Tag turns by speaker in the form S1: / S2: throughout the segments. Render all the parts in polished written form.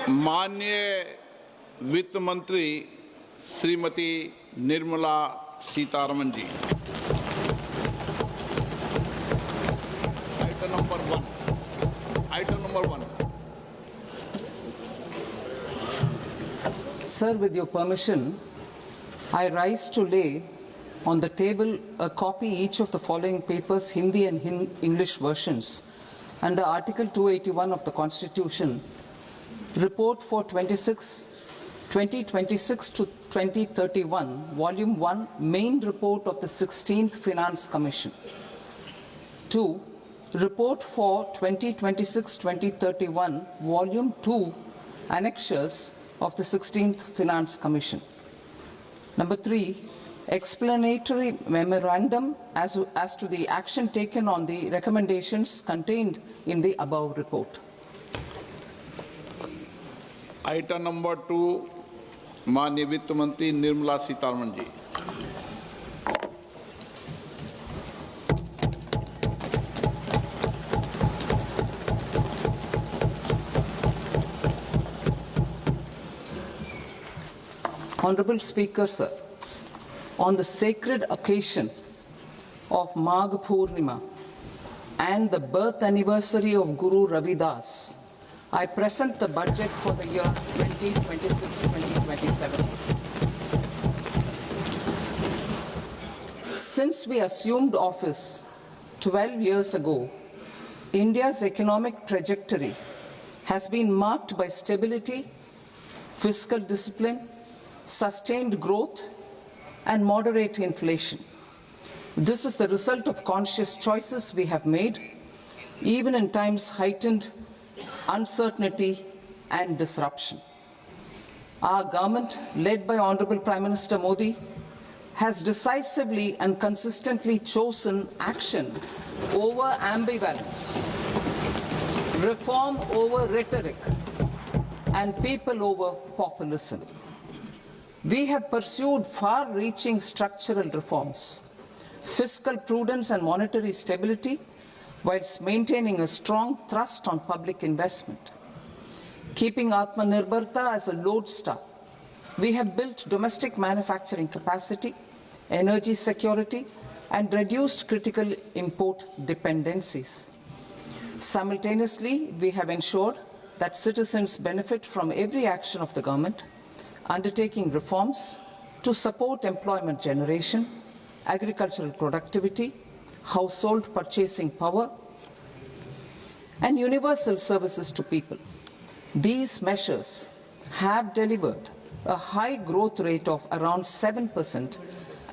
S1: माननीय वित्त मंत्री Shrimati Nirmala Sitharaman ji. Item number one.
S2: Sir, with your permission, I rise to lay on the table a copy each of the following papers, Hindi and English versions, under Article 281 of the Constitution, Report for 2026 to 2031, Volume 1, Main Report of the 16th Finance Commission. 2. Report for 2026-2031, Volume 2, Annexures of the 16th Finance Commission. Number 3, explanatory memorandum as to the action taken on the recommendations contained in the above report.
S1: Item number 2, माननीय वित्त मंत्री Nirmala Sitharaman ji.
S2: Honorable Speaker, sir, on the sacred occasion of Magh Purnima and the birth anniversary of Guru Ravidas, I present the budget for the year 2026-2027. Since we assumed office 12 years ago, India's economic trajectory has been marked by stability, fiscal discipline, sustained growth, and moderate inflation. This is the result of conscious choices we have made, even in times heightened uncertainty and disruption. Our government, led by Honorable Prime Minister Modi, has decisively and consistently chosen action over ambivalence, reform over rhetoric, and people over populism. We have pursued far-reaching structural reforms, fiscal prudence and monetary stability, whilst maintaining a strong thrust on public investment. Keeping Atmanirbharta as a lodestar, we have built domestic manufacturing capacity, energy security, and reduced critical import dependencies. Simultaneously, we have ensured that citizens benefit from every action of the government, undertaking reforms to support employment generation, agricultural productivity, household purchasing power, and universal services to people. These measures have delivered a high growth rate of around 7%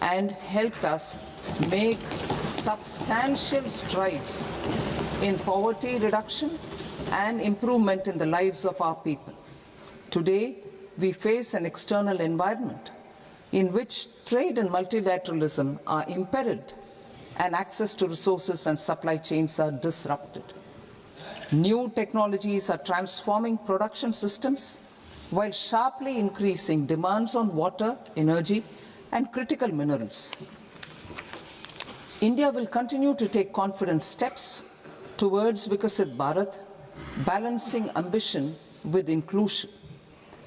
S2: and helped us make substantial strides in poverty reduction and improvement in the lives of our people. Today, we face an external environment in which trade and multilateralism are imperiled and access to resources and supply chains are disrupted. New technologies are transforming production systems while sharply increasing demands on water, energy, and critical minerals. India will continue to take confident steps towards Vikasit Bharat, balancing ambition with inclusion.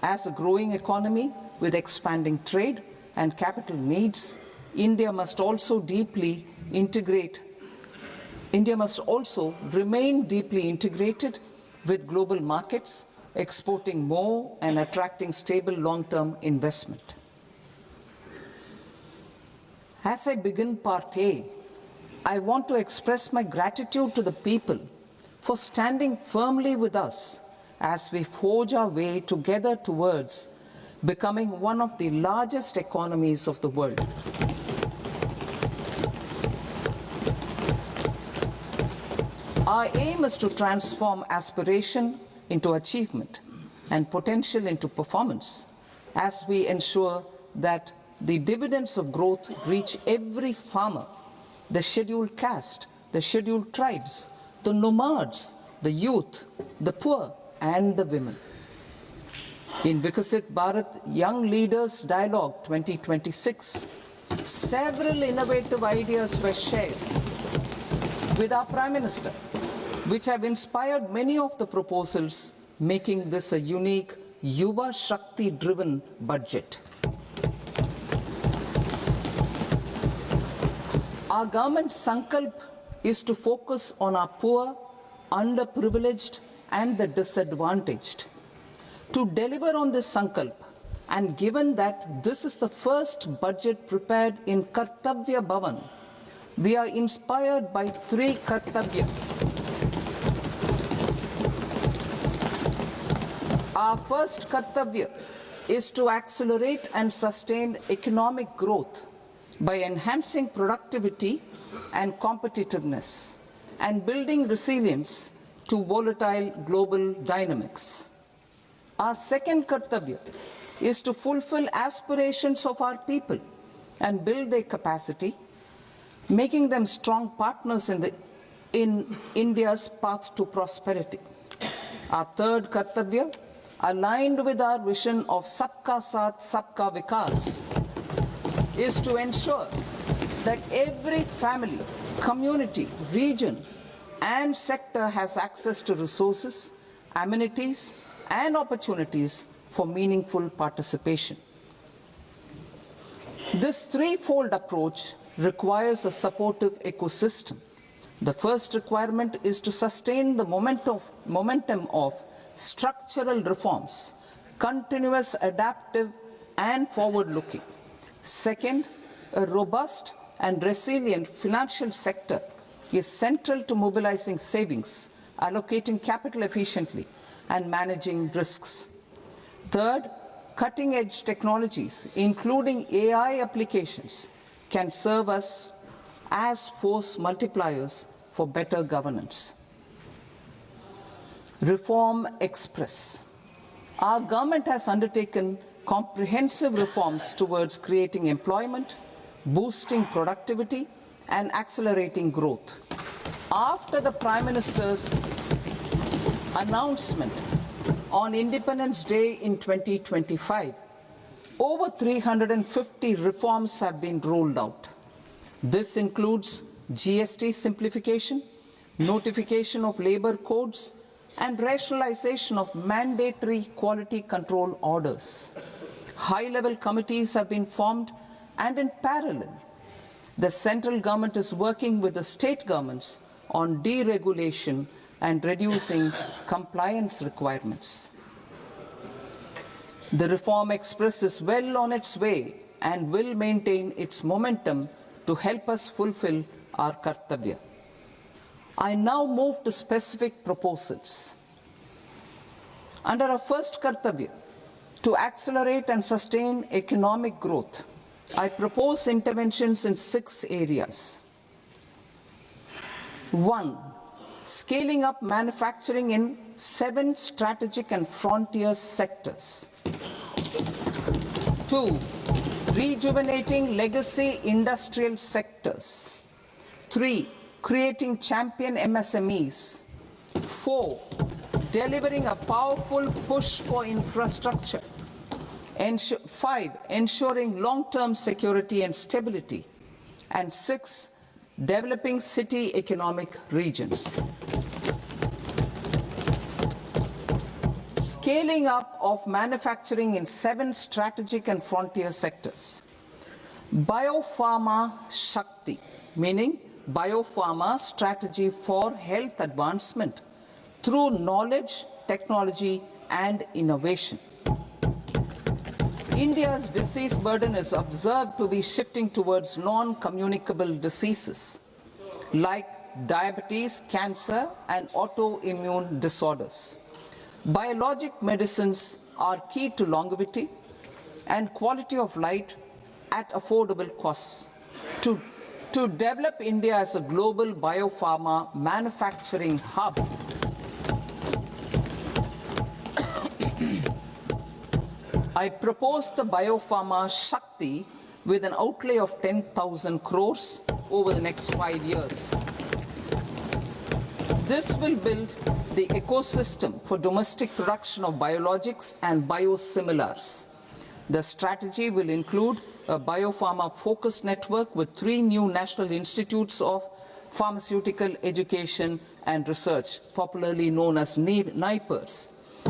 S2: As a growing economy with expanding trade and capital needs, India must also remain deeply integrated with global markets, exporting more and attracting stable long-term investment. As I begin Part A, I want to express my gratitude to the people for standing firmly with us as we forge our way together towards becoming one of the largest economies of the world. Our aim is to transform aspiration into achievement and potential into performance as we ensure that the dividends of growth reach every farmer, the scheduled caste, the scheduled tribes, the nomads, the youth, the poor, and the women. In Vikasit Bharat Young Leaders Dialogue 2026, several innovative ideas were shared with our Prime Minister, which have inspired many of the proposals making this a unique Yuva Shakti-driven budget. Our government's sankalp is to focus on our poor, underprivileged, and the disadvantaged. To deliver on this sankalp, and given that this is the first budget prepared in Kartavya Bhavan, we are inspired by three Kartavya. Our first Kartavya is to accelerate and sustain economic growth by enhancing productivity and competitiveness and building resilience to volatile global dynamics. Our second Kartavya is to fulfill aspirations of our people and build their capacity, making them strong partners in India's path to prosperity. Our third Kartavya, aligned with our vision of Sabka Saath, Sabka Vikas, is to ensure that every family, community, region, and sector has access to resources, amenities, and opportunities for meaningful participation. This threefold approach requires a supportive ecosystem. The first requirement is to sustain the momentum of structural reforms, continuous, adaptive, and forward-looking. Second, a robust and resilient financial sector is central to mobilizing savings, allocating capital efficiently, and managing risks. Third, cutting-edge technologies, including AI applications, can serve us as force multipliers for better governance. Reform Express. Our government has undertaken comprehensive reforms towards creating employment, boosting productivity, and accelerating growth. After the Prime Minister's announcement on Independence Day in 2025, over 350 reforms have been rolled out. This includes GST simplification, notification of labor codes, and rationalization of mandatory quality control orders. High-level committees have been formed, and in parallel, the central government is working with the state governments on deregulation and reducing compliance requirements. The Reform Express is well on its way and will maintain its momentum to help us fulfill our Kartavya. I now move to specific proposals. Under our first Kartavya, to accelerate and sustain economic growth, I propose interventions in 6 areas. 1. Scaling up manufacturing in 7 strategic and frontier sectors. 2. Rejuvenating legacy industrial sectors. 3. Creating champion MSMEs. 4. Delivering a powerful push for infrastructure. 5. Ensuring long-term security and stability. And 6. Developing city economic regions. Scaling up of manufacturing in 7 strategic and frontier sectors. Biopharma Shakti, meaning biopharma strategy for health advancement through knowledge, technology, and innovation. India's disease burden is observed to be shifting towards non-communicable diseases like diabetes, cancer, and autoimmune disorders. Biologic medicines are key to longevity and quality of life at affordable costs. To develop India as a global biopharma manufacturing hub, I propose the Biopharma Shakti with an outlay of 10,000 crores over the next 5 years. This will build the ecosystem for domestic production of biologics and biosimilars. The strategy will include a biopharma-focused network with 3 new national institutes of pharmaceutical education and research, popularly known as NIPERs,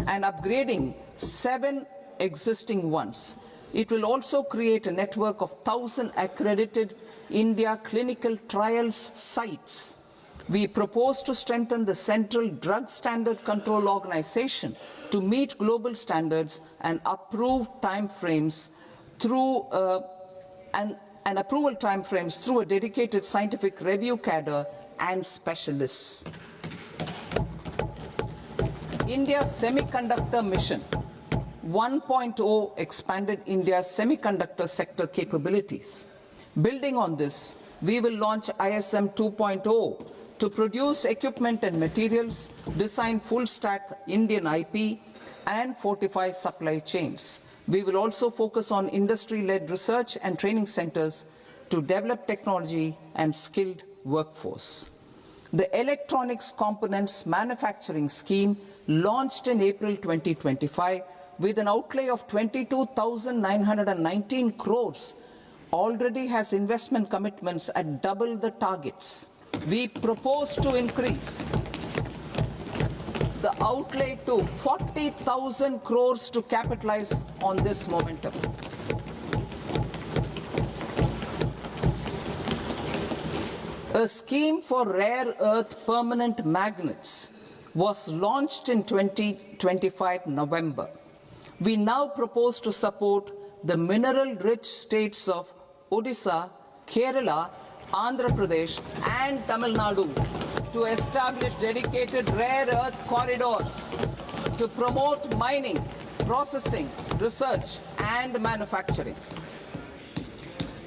S2: and upgrading 7 existing ones. It will also create a network of 1,000 accredited India clinical trials sites. We propose to strengthen the Central Drug Standard Control Organization to meet global standards and approve timeframes through and approval timeframes through a dedicated scientific review cadre and specialists. India's semiconductor mission 1.0 expanded India's semiconductor sector capabilities. Building on this, we will launch ISM 2.0 to produce equipment and materials, design full-stack Indian IP, and fortify supply chains. We will also focus on industry-led research and training centers to develop technology and skilled workforce. The Electronics Components Manufacturing Scheme, launched in April 2025 with an outlay of 22,919 crores, already has investment commitments at double the targets. We propose to increase the outlay to 40,000 crores to capitalize on this momentum. A scheme for rare earth permanent magnets was launched in 2025 November. We now propose to support the mineral-rich states of Odisha, Kerala, Andhra Pradesh and Tamil Nadu to establish dedicated rare earth corridors to promote mining, processing, research and manufacturing.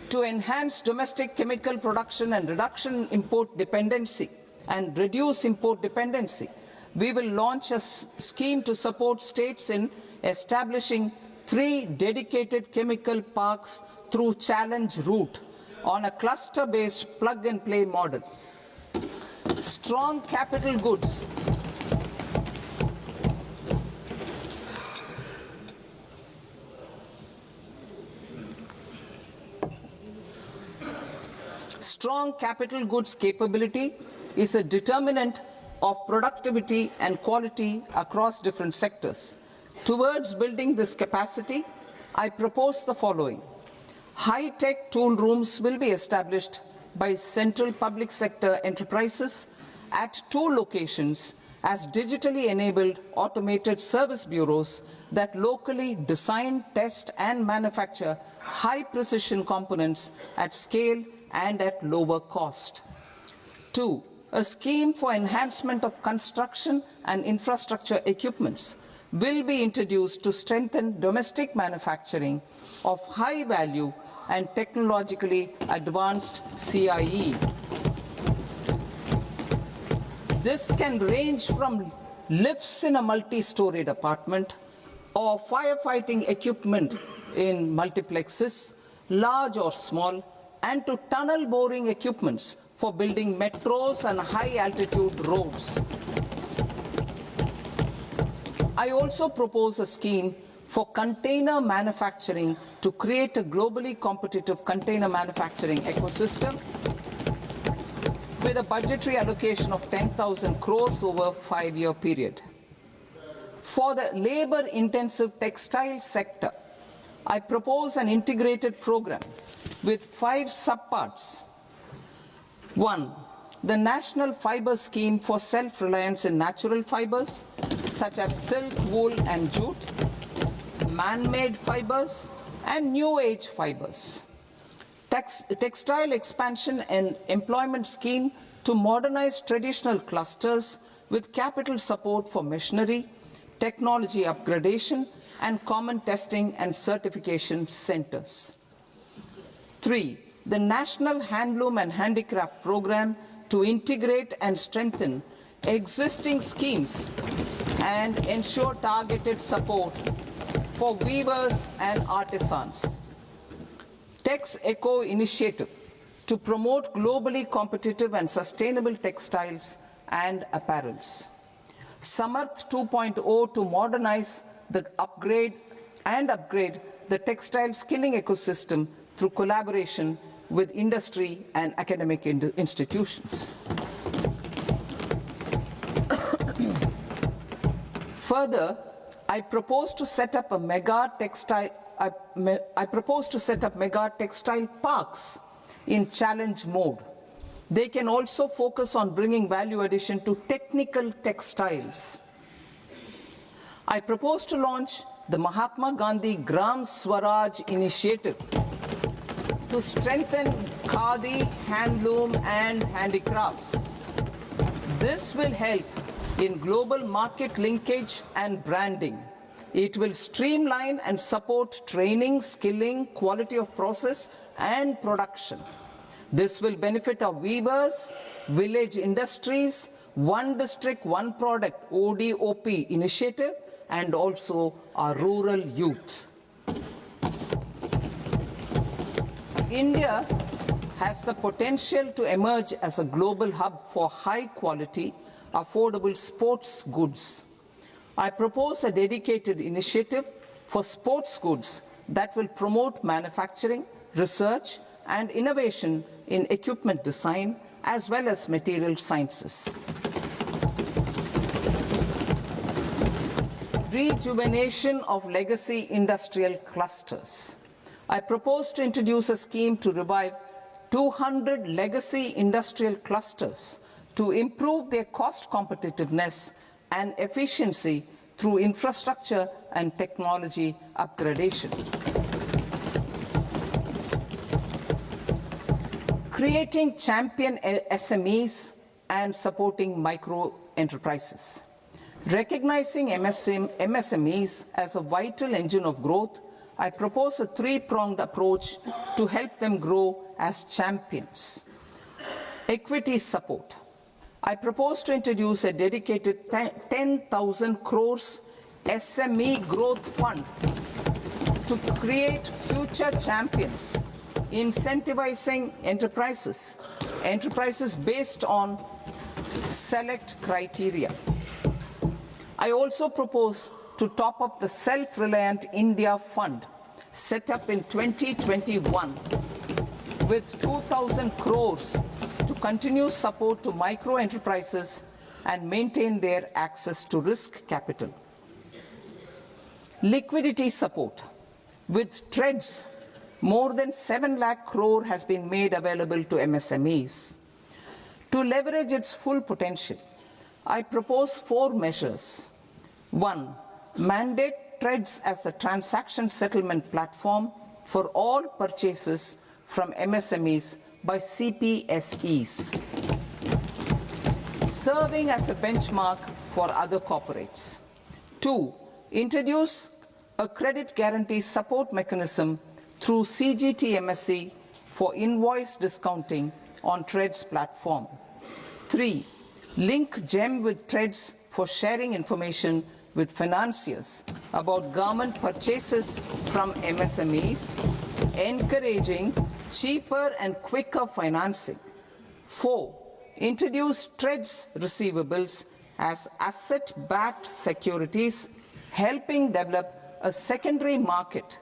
S2: To enhance domestic chemical production and reduction import dependency and reduce import dependency, we will launch a scheme to support states in establishing 3 dedicated chemical parks through challenge route on a cluster-based plug-and-play model. Strong capital goods. Strong capital goods capability is a determinant of productivity and quality across different sectors. Towards building this capacity, I propose the following. High-tech tool rooms will be established by central public sector enterprises at 2 locations as digitally enabled automated service bureaus that locally design, test and manufacture high-precision components at scale and at lower cost. 2. A scheme for enhancement of construction and infrastructure equipments will be introduced to strengthen domestic manufacturing of high value and technologically advanced CIE. This can range from lifts in a multi-storied apartment or firefighting equipment in multiplexes, large or small, and to tunnel boring equipments for building metros and high-altitude roads. I also propose a scheme for container manufacturing to create a globally competitive container manufacturing ecosystem with a budgetary allocation of 10,000 crores over a 5-year period. For the labor-intensive textile sector, I propose an integrated program with 5 subparts. 1. The National Fiber Scheme for self-reliance in natural fibers, such as silk, wool and jute, man-made fibers, and new-age fibers. Textile expansion and employment scheme to modernize traditional clusters with capital support for machinery, technology upgradation, and common testing and certification centers. 3. The National Handloom and Handicraft Program to integrate and strengthen existing schemes and ensure targeted support for weavers and artisans. Tex Eco Initiative to promote globally competitive and sustainable textiles and apparels. Samarth 2.0 to modernize the upgrade the textile skilling ecosystem through collaboration with industry and academic institutions. Further, I propose to set up mega textile parks in challenge mode. They can also focus on bringing value addition to technical textiles. I propose to launch the Mahatma Gandhi Gram Swaraj initiative to strengthen khadi, handloom and handicrafts. This will help in global market linkage and branding. It will streamline and support training, skilling, quality of process and production. This will benefit our weavers, village industries, one district, one product ODOP initiative, and also our rural youth. India has the potential to emerge as a global hub for high quality, affordable sports goods. I propose a dedicated initiative for sports goods that will promote manufacturing, research, and innovation in equipment design as well as material sciences. Rejuvenation of legacy industrial clusters. I propose to introduce a scheme to revive 200 legacy industrial clusters to improve their cost competitiveness and efficiency through infrastructure and technology upgradation. Creating champion SMEs and supporting micro enterprises. Recognizing MSMEs as a vital engine of growth, I propose a three-pronged approach to help them grow as champions. Equity support. I propose to introduce a dedicated 10,000 crores SME growth fund to create future champions, incentivizing enterprises based on select criteria. I also propose to top up the Self-Reliant India Fund set up in 2021 with 2,000 crores to continue support to micro enterprises and maintain their access to risk capital. Liquidity support. With TREDS, more than 7 lakh crore has been made available to MSMEs. To leverage its full potential, I propose 4 measures. 1. Mandate TREDS as the transaction settlement platform for all purchases from MSMEs by CPSEs, serving as a benchmark for other corporates. 2. Introduce a credit guarantee support mechanism through CGT-MSE for invoice discounting on TREDS platform. 3. Link GEM with TREDS for sharing information with financiers about government purchases from MSMEs, encouraging cheaper and quicker financing. 4. Introduce TREDS receivables as asset-backed securities, helping develop a secondary market,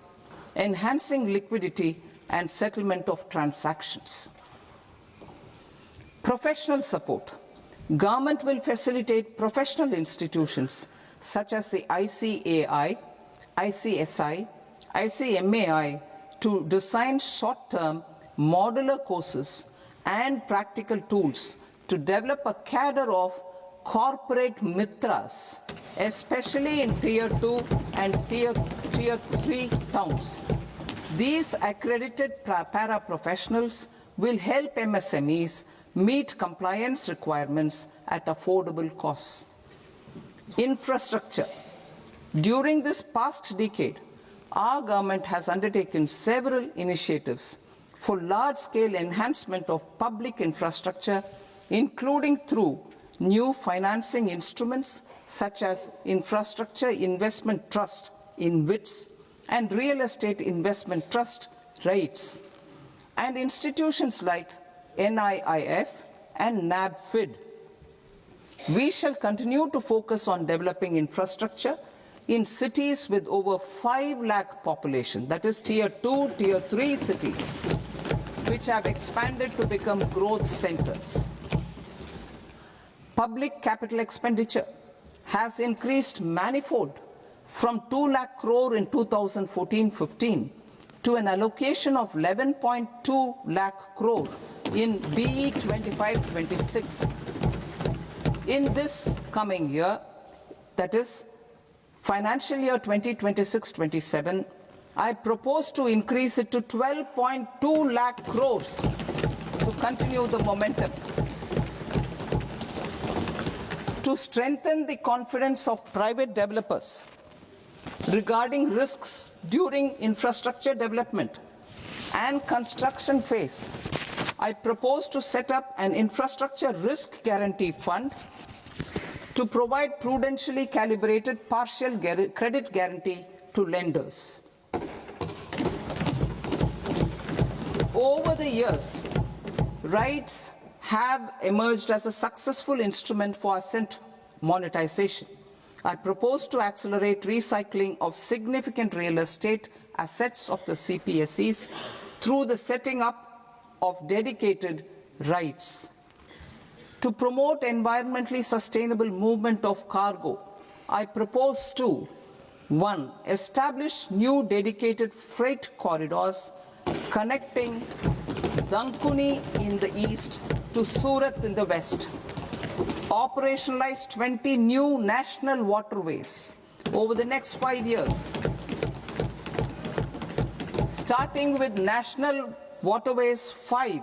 S2: enhancing liquidity and settlement of transactions. Professional support. Government will facilitate professional institutions such as the ICAI, ICSI, ICMAI to design short-term modular courses and practical tools to develop a cadre of corporate mitras, especially in Tier 2 and Tier 3 towns. These accredited para-professionals will help MSMEs meet compliance requirements at affordable costs. Infrastructure. During this past decade, our government has undertaken several initiatives for large-scale enhancement of public infrastructure, including through new financing instruments such as Infrastructure Investment Trust (InvITs) and Real Estate Investment Trust (REITs), and institutions like NIIF and NABFID. We shall continue to focus on developing infrastructure in cities with over 5 lakh population, that is Tier 2, Tier 3 cities, which have expanded to become growth centers. Public capital expenditure has increased manifold from 2 lakh crore in 2014-15 to an allocation of 11.2 lakh crore in BE 25-26. In this coming year, that is financial year 2026-27, I propose to increase it to 12.2 lakh crores to continue the momentum. To strengthen the confidence of private developers regarding risks during infrastructure development and construction phase, I propose to set up an infrastructure risk guarantee fund to provide prudentially calibrated partial credit guarantee to lenders. Over the years, RITES have emerged as a successful instrument for asset monetization. I propose to accelerate recycling of significant real estate assets of the CPSEs through the setting up of dedicated RITES. To promote environmentally sustainable movement of cargo, I propose to 1. Establish new dedicated freight corridors connecting Dankuni in the east to Surat in the west. Operationalize 20 new national waterways over the next 5 years, starting with National Waterways 5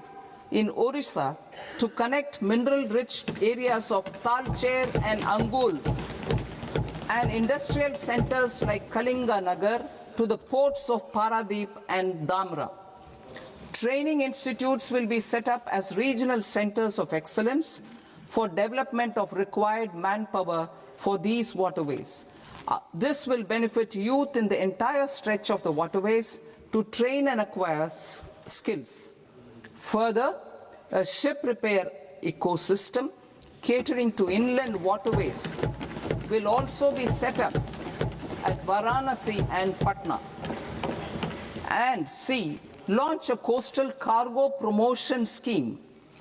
S2: in Orissa to connect mineral-rich areas of Talcher and Angul and industrial centers like Kalinga Nagar to the ports of Paradeep and Dhamra. Training institutes will be set up as regional centers of excellence for development of required manpower for these waterways. This will benefit youth in the entire stretch of the waterways to train and acquire skills. Further, a ship repair ecosystem catering to inland waterways will also be set up at Varanasi and Patna. And C, launch a coastal cargo promotion scheme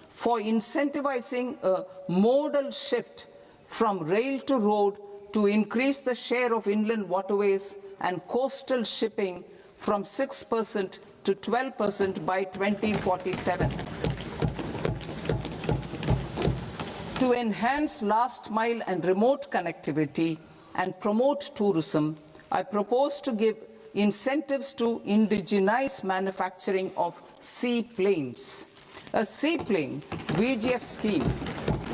S2: for incentivizing a modal shift from rail to road to increase the share of inland waterways and coastal shipping from 6% to 12% by 2047. To enhance last mile and remote connectivity and promote tourism, I propose to give incentives to indigenize manufacturing of seaplanes. A seaplane VGF scheme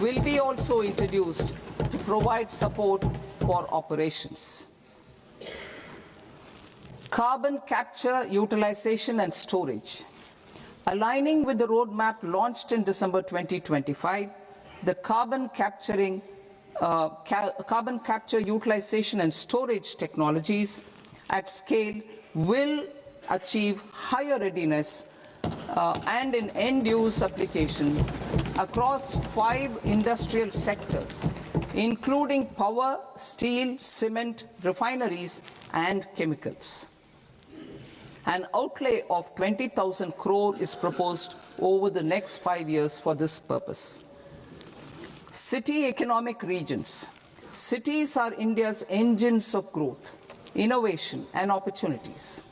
S2: will be also introduced to provide support for operations. Carbon capture, utilization and storage. Aligning with the roadmap launched in December 2025, the carbon capture, utilization and storage technologies at scale will achieve higher readiness and in end-use application across 5 industrial sectors, including power, steel, cement, refineries, and chemicals. An outlay of 20,000 crore is proposed over the next 5 years for this purpose. City economic regions. Cities are India's engines of growth, innovation, and opportunities.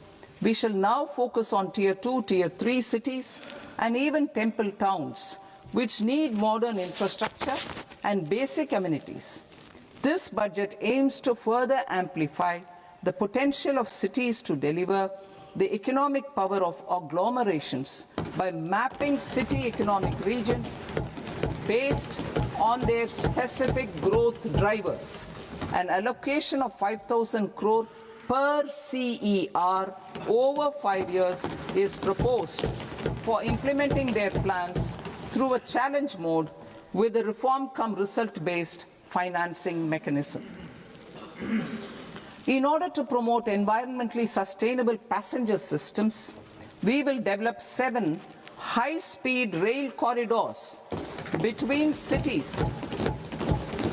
S2: We shall now focus on Tier 2, Tier 3 cities, and even temple towns, which need modern infrastructure and basic amenities. This budget aims to further amplify the potential of cities to deliver the economic power of agglomerations by mapping city economic regions based on their specific growth drivers. An allocation of 5,000 crore per CER over 5 years is proposed for implementing their plans through a challenge mode with a reform-cum-result-based financing mechanism. In order to promote environmentally sustainable passenger systems, we will develop 7 high-speed rail corridors between cities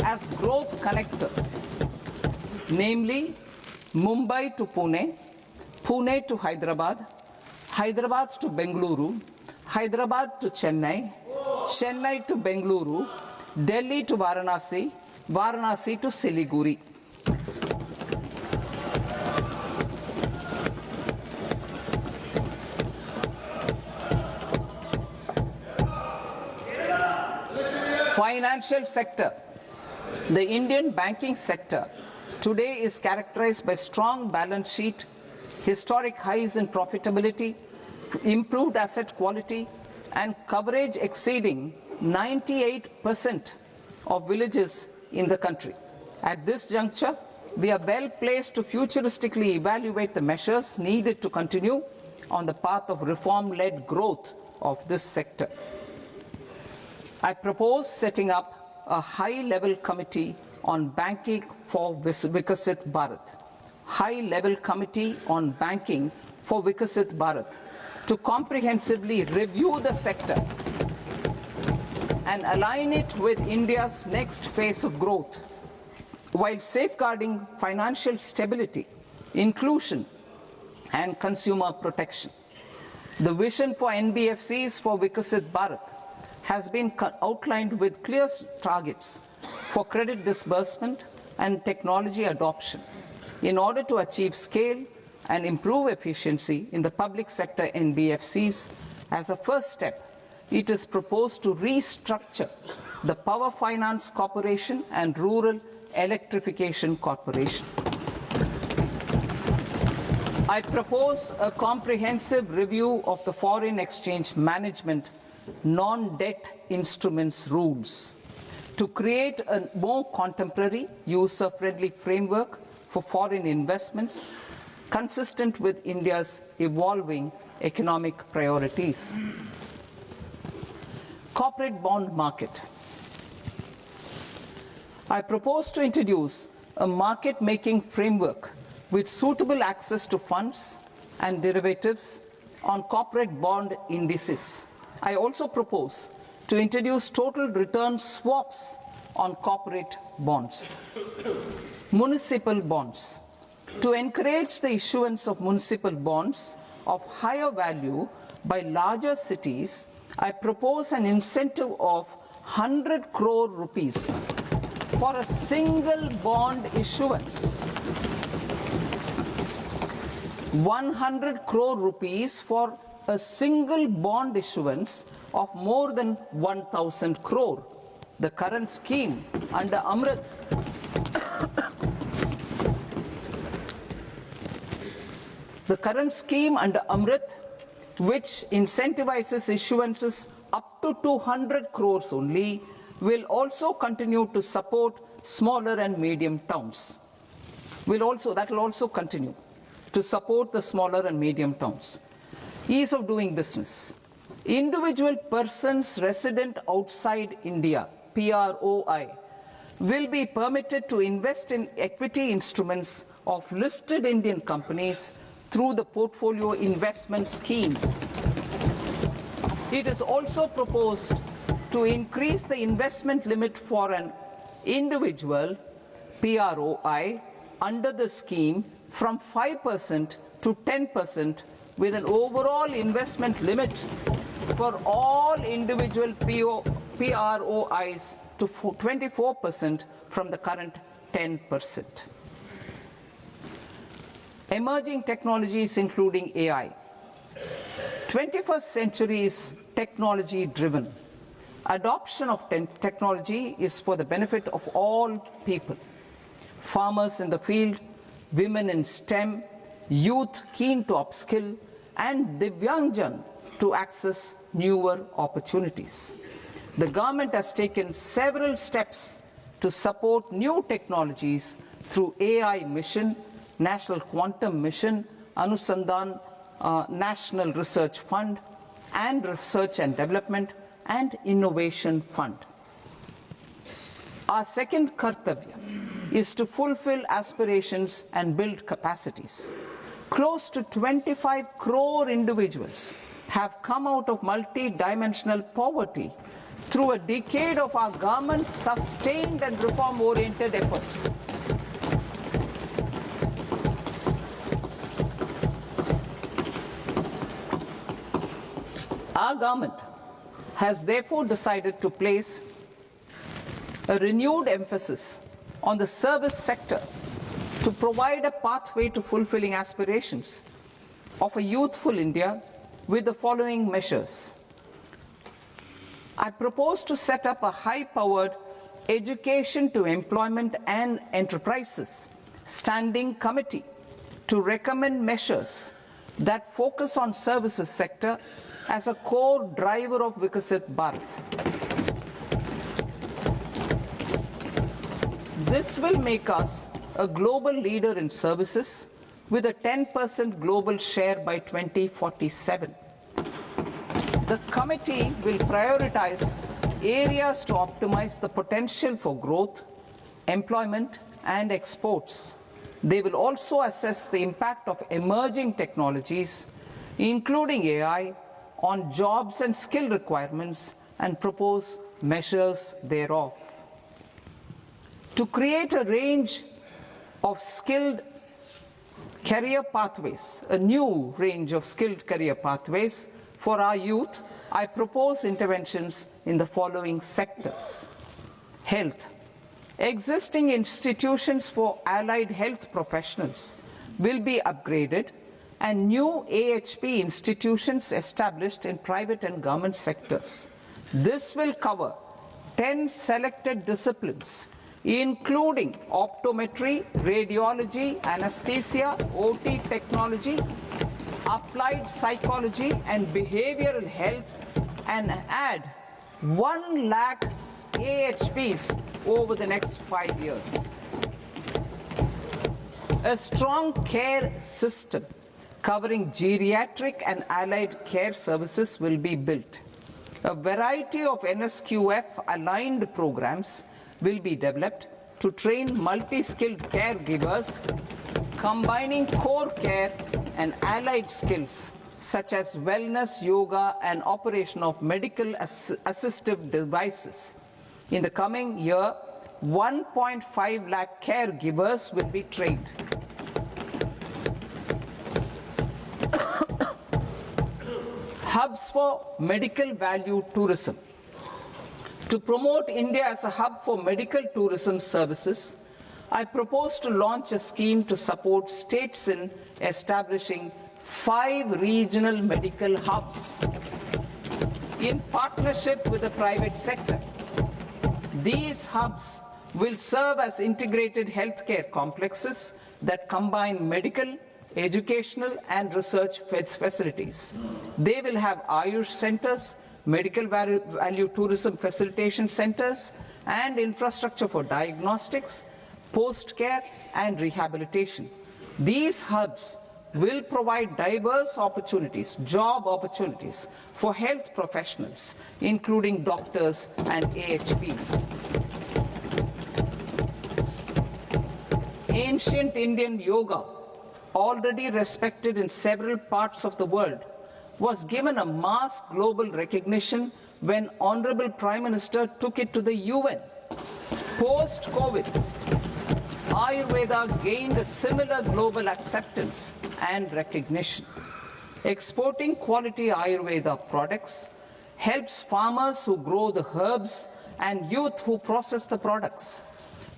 S2: as growth connectors, namely Mumbai to Pune, Pune to Hyderabad, Hyderabad to Bengaluru, Hyderabad to Chennai, Chennai to Bengaluru, Delhi to Varanasi, Varanasi to Siliguri. Financial sector. The Indian banking sector today is characterized by strong balance sheet, historic highs in profitability, improved asset quality, and coverage exceeding 98% of villages in the country. At this juncture, we are well placed to futuristically evaluate the measures needed to continue on the path of reform-led growth of this sector. I propose setting up a high-level committee on banking for Vikasit Bharat. High-level committee on banking for Vikasit Bharat to comprehensively review the sector and align it with India's next phase of growth, while safeguarding financial stability, inclusion, and consumer protection. The vision for NBFCs for Vikasit Bharat has been outlined with clear targets for credit disbursement and technology adoption in order to achieve scale and improve efficiency in the public sector NBFCs. As a first step, it is proposed to restructure the Power Finance Corporation and Rural Electrification Corporation. I propose a comprehensive review of the foreign exchange management non-debt instruments rules to create a more contemporary, user-friendly framework for foreign investments consistent with India's evolving economic priorities. Corporate bond market. I propose to introduce a market-making framework with suitable access to funds and derivatives on corporate bond indices. I also propose to introduce total return swaps on corporate bonds. Municipal bonds. To encourage the issuance of municipal bonds of higher value by larger cities, I propose an incentive of 100 crore rupees for a single bond issuance. 100 crore rupees for a single bond issuance of more than 1,000 crore. The current scheme under Amrit which incentivizes issuances up to 200 crores only, will also continue to support smaller and medium towns. That will also continue to support the smaller and medium towns. Ease of doing business. Individual persons resident outside India, PROI, will be permitted to invest in equity instruments of listed Indian companies through the Portfolio Investment Scheme. It is also proposed to increase the investment limit for an individual PROI under the scheme from 5% to 10%, with an overall investment limit for all individual PROIs to 24% from the current 10%. Emerging technologies including AI. 21st century is technology-driven. Adoption of technology is for the benefit of all people. Farmers in the field, women in STEM, youth keen to upskill, and Divyangjan to access newer opportunities. The government has taken several steps to support new technologies through AI Mission, National Quantum Mission, Anusandhan National Research Fund, and Research and Development and Innovation Fund. Our second kartavya is to fulfill aspirations and build capacities. Close to 25 crore individuals have come out of multi-dimensional poverty through a decade of our government's sustained and reform-oriented efforts. Our government has therefore decided to place a renewed emphasis on the service sector to provide a pathway to fulfilling aspirations of a youthful India with the following measures. I propose to set up a high-powered Education to Employment and Enterprises Standing Committee to recommend measures that focus on services sector as a core driver of Vikasit Bharat. This will make us a global leader in services with a 10% global share by 2047. The committee will prioritize areas to optimize the potential for growth, employment, and exports. They will also assess the impact of emerging technologies, including AI, on jobs and skill requirements and propose measures thereof. To create a range of skilled career pathways, a new range of skilled career pathways for our youth, I propose interventions in the following sectors. Health. Existing institutions for allied health professionals will be upgraded and new AHP institutions established in private and government sectors. This will cover 10 selected disciplines, including optometry, radiology, anesthesia, OT technology, applied psychology and behavioral health, and add 1 lakh AHPs over the next 5 years. A strong care system covering geriatric and allied care services will be built. A variety of NSQF aligned programs will be developed to train multi-skilled caregivers, combining core care and allied skills such as wellness, yoga, and operation of medical assistive devices. In the coming year, 1.5 lakh caregivers will be trained. Hubs for medical value tourism. To promote India as a hub for medical tourism services, I propose to launch a scheme to support states in establishing 5 regional medical hubs in partnership with the private sector. These hubs will serve as integrated healthcare complexes that combine medical, educational, and research facilities. They will have Ayush centers, medical value tourism facilitation centers, and infrastructure for diagnostics, post-care, and rehabilitation. These hubs will provide diverse opportunities, job opportunities for health professionals, including doctors and AHPs. Ancient Indian yoga, already respected in several parts of the world, was given a mass global recognition when Honorable Prime Minister took it to the UN. Post-COVID, Ayurveda gained a similar global acceptance and recognition. Exporting quality Ayurveda products helps farmers who grow the herbs and youth who process the products.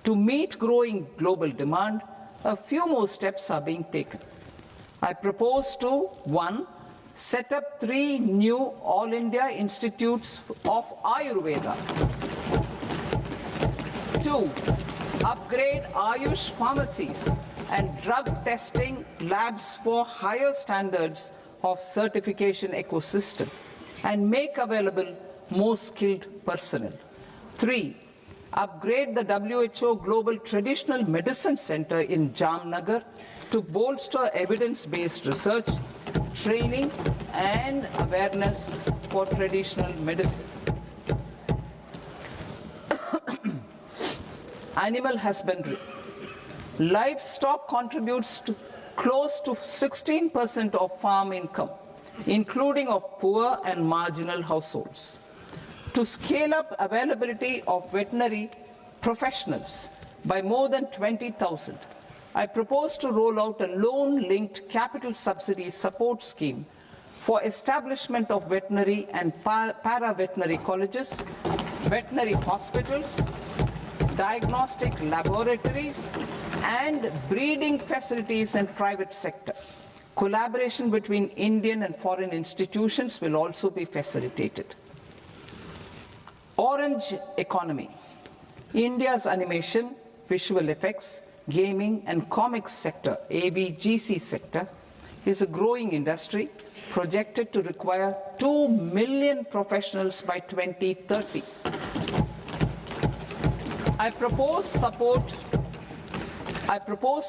S2: To meet growing global demand, a few more steps are being taken. I propose to 1. Set up 3 new All India Institutes of Ayurveda. 2. Upgrade Ayush pharmacies and drug testing labs for higher standards of certification ecosystem and make available more skilled personnel. 3. Upgrade the WHO Global Traditional Medicine Center in Jamnagar to bolster evidence-based research, training, and awareness for traditional medicine. Animal husbandry. Livestock contributes to close to 16% of farm income, including of poor and marginal households. To scale up availability of veterinary professionals by more than 20,000, I propose to roll out a loan-linked capital subsidy support scheme for establishment of veterinary and para-veterinary colleges, veterinary hospitals, diagnostic laboratories, and breeding facilities in private sector. Collaboration between Indian and foreign institutions will also be facilitated. Orange economy. India's animation, visual effects, gaming and comics sector, AVGC sector, is a growing industry projected to require 2 million professionals by 2030. I propose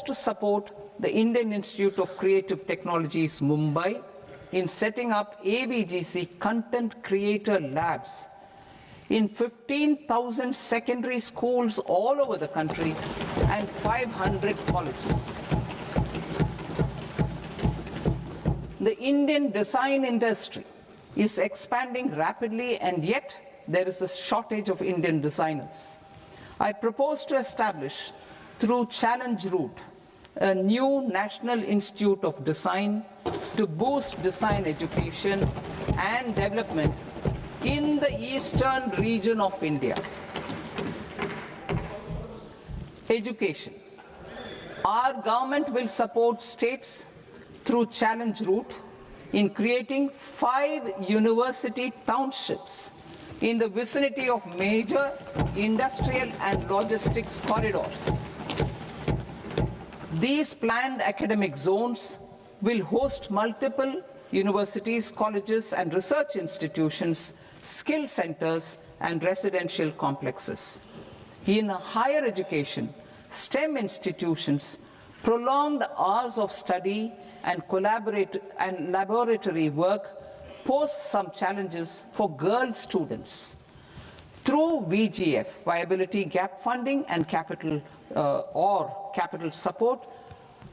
S2: to support the Indian Institute of Creative Technologies, Mumbai, in setting up AVGC content creator labs in 15,000 secondary schools all over the country and 500 colleges. The Indian design industry is expanding rapidly, and yet there is a shortage of Indian designers. I propose to establish, through Challenge Route, a new National Institute of Design to boost design education and development in the eastern region of India. Education. Our government will support states through Challenge Route in creating 5 university townships in the vicinity of major industrial and logistics corridors. These planned academic zones will host multiple universities, colleges and research institutions, skill centers and residential complexes. In higher education, STEM institutions, prolonged hours of study and laboratory work pose some challenges for girl students. Through VGF, Viability Gap Funding and capital support,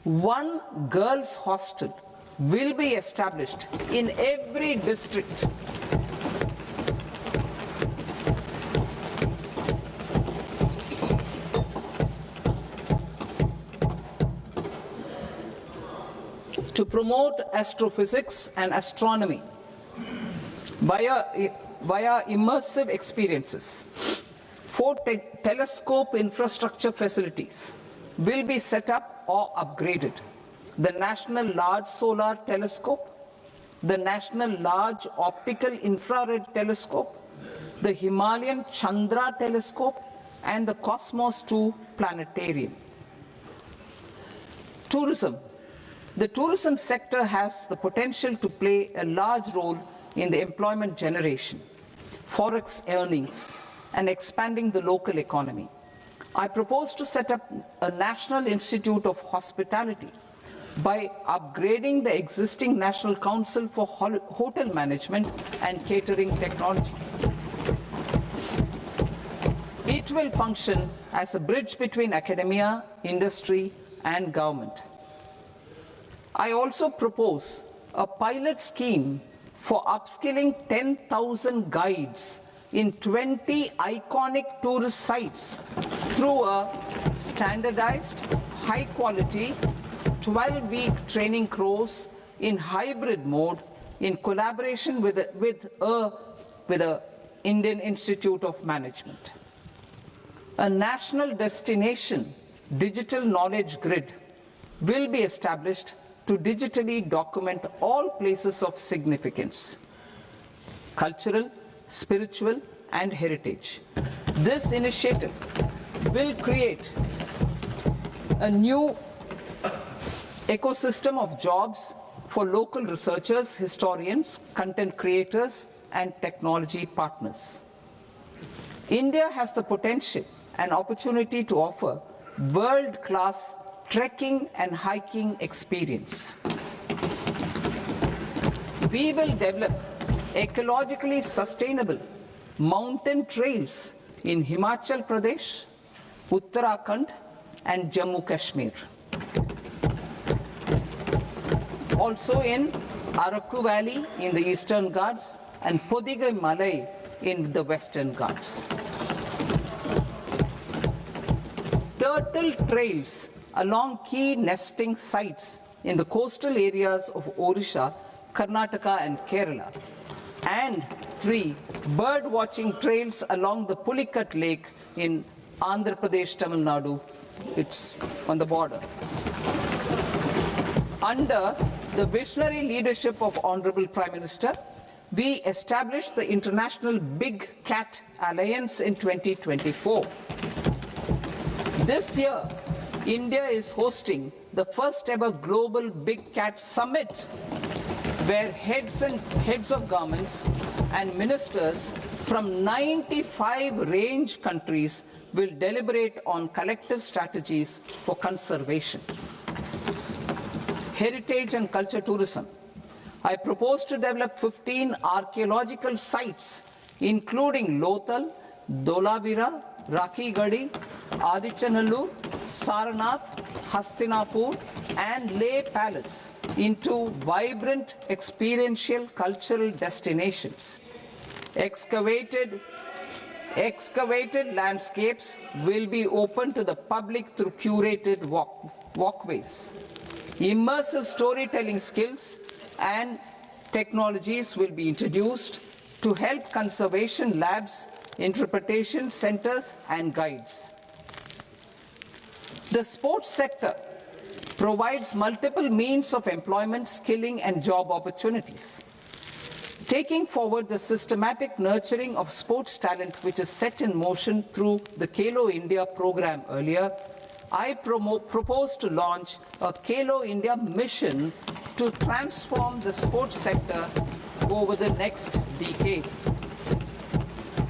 S2: one girls' hostel will be established in every district. To promote astrophysics and astronomy via immersive experiences, 4 telescope infrastructure facilities will be set up or upgraded. The National Large Solar Telescope, the National Large Optical Infrared Telescope, the Himalayan Chandra Telescope, and the Cosmos 2 Planetarium. Tourism. The tourism sector has the potential to play a large role in the employment generation, forex earnings, and expanding the local economy. I propose to set up a National Institute of Hospitality by upgrading the existing National Council for Hotel Management and Catering Technology. It will function as a bridge between academia, industry, and government. I also propose a pilot scheme for upskilling 10,000 guides in 20 iconic tourist sites through a standardized, high-quality, 12-week training course in hybrid mode in collaboration with the Indian Institute of Management. A national destination digital knowledge grid will be established to digitally document all places of significance, cultural, spiritual, and heritage. This initiative will create a new ecosystem of jobs for local researchers, historians, content creators, and technology partners. India has the potential and opportunity to offer world-class trekking and hiking experience. We will develop ecologically sustainable mountain trails in Himachal Pradesh, Uttarakhand, and Jammu Kashmir. Also in Araku Valley in the Eastern Ghats and Podigai Malai in the Western Ghats. Turtle trails along key nesting sites in the coastal areas of Odisha, Karnataka, and Kerala. And 3 bird watching trails along the Pulikat Lake in Andhra Pradesh, Tamil Nadu. It's on the border. Under the visionary leadership of Honorable Prime Minister, we established the International Big Cat Alliance in 2024. This year, India is hosting the first ever Global Big Cat Summit, where heads of governments and ministers from 95 range countries will deliberate on collective strategies for conservation. Heritage and culture tourism. I propose to develop 15 archaeological sites, including Lothal, Dholavira, Rakhi Gadi, Adichanallu, Saranath, Hastinapur, and Leh Palace into vibrant experiential cultural destinations. Excavated landscapes will be open to the public through curated walkways. Immersive storytelling skills and technologies will be introduced to help conservation labs, interpretation centers, and guides. The sports sector provides multiple means of employment, skilling, and job opportunities. Taking forward the systematic nurturing of sports talent which is set in motion through the Khelo India program earlier, I propose to launch a Khelo India mission to transform the sports sector over the next decade.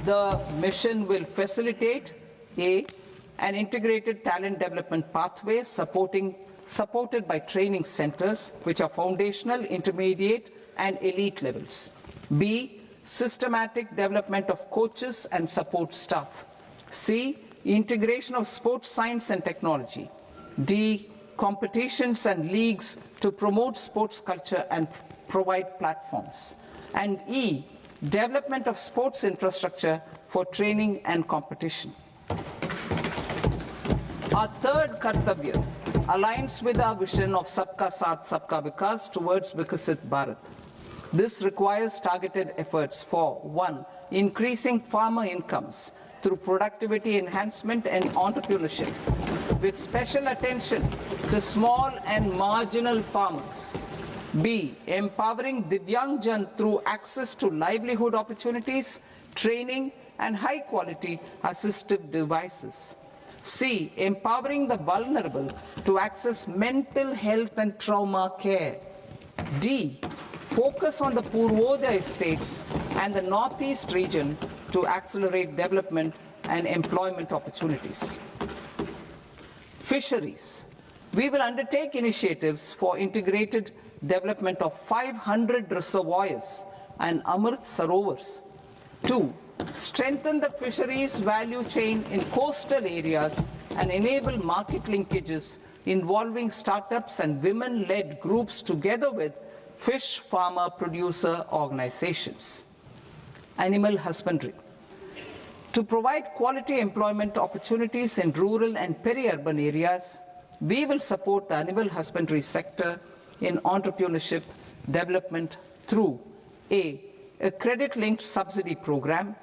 S2: The mission will facilitate an integrated talent development pathway supported by training centers which are foundational, intermediate, and elite levels. B, systematic development of coaches and support staff. C, integration of sports science and technology. D, competitions and leagues to promote sports culture and provide platforms. And E, development of sports infrastructure for training and competition. Our third Kartavya aligns with our vision of Sabka Saath, Sabka Vikas towards Vikasit Bharat. This requires targeted efforts for 1. Increasing farmer incomes through productivity enhancement and entrepreneurship, with special attention to small and marginal farmers. B. Empowering Divyangjan through access to livelihood opportunities, training, and high-quality assistive devices. C. Empowering the vulnerable to access mental health and trauma care. D. Focus on the Purvodaya states and the Northeast region to accelerate development and employment opportunities. Fisheries. We will undertake initiatives for integrated development of 500 reservoirs and Amrit Sarovars. 2. Strengthen the fisheries value chain in coastal areas and enable market linkages involving startups and women-led groups together with fish farmer producer organizations. Animal husbandry. To provide quality employment opportunities in rural and peri-urban areas, we will support the animal husbandry sector in entrepreneurship development through A. A credit-linked subsidy program.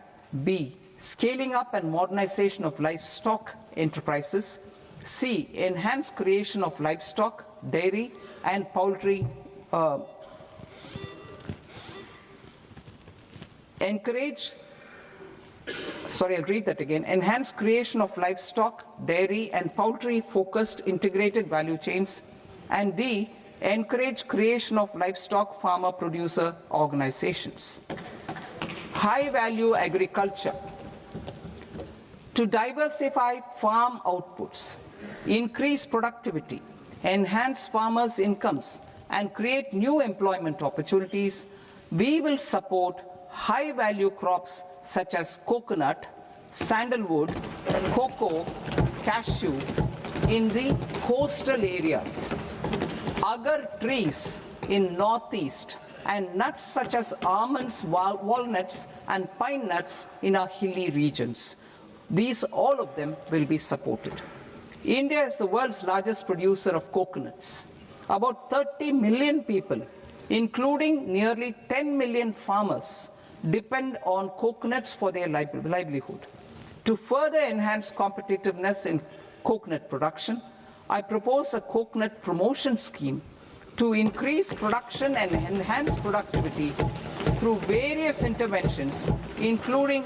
S2: B. Scaling up and modernization of livestock enterprises. C. Enhanced creation of livestock, dairy, and poultry. Enhanced creation of livestock, dairy, and poultry-focused integrated value chains. And D. Encourage creation of livestock farmer-producer organizations. High-value agriculture. To diversify farm outputs, increase productivity, enhance farmers' incomes, and create new employment opportunities, we will support high-value crops such as coconut, sandalwood, cocoa, cashew in the coastal areas, agar trees in northeast, and nuts such as almonds, walnuts, and pine nuts in our hilly regions. All of them will be supported. India is the world's largest producer of coconuts. About 30 million people, including nearly 10 million farmers, depend on coconuts for their livelihood. To further enhance competitiveness in coconut production, I propose a coconut promotion scheme to increase production and enhance productivity through various interventions, including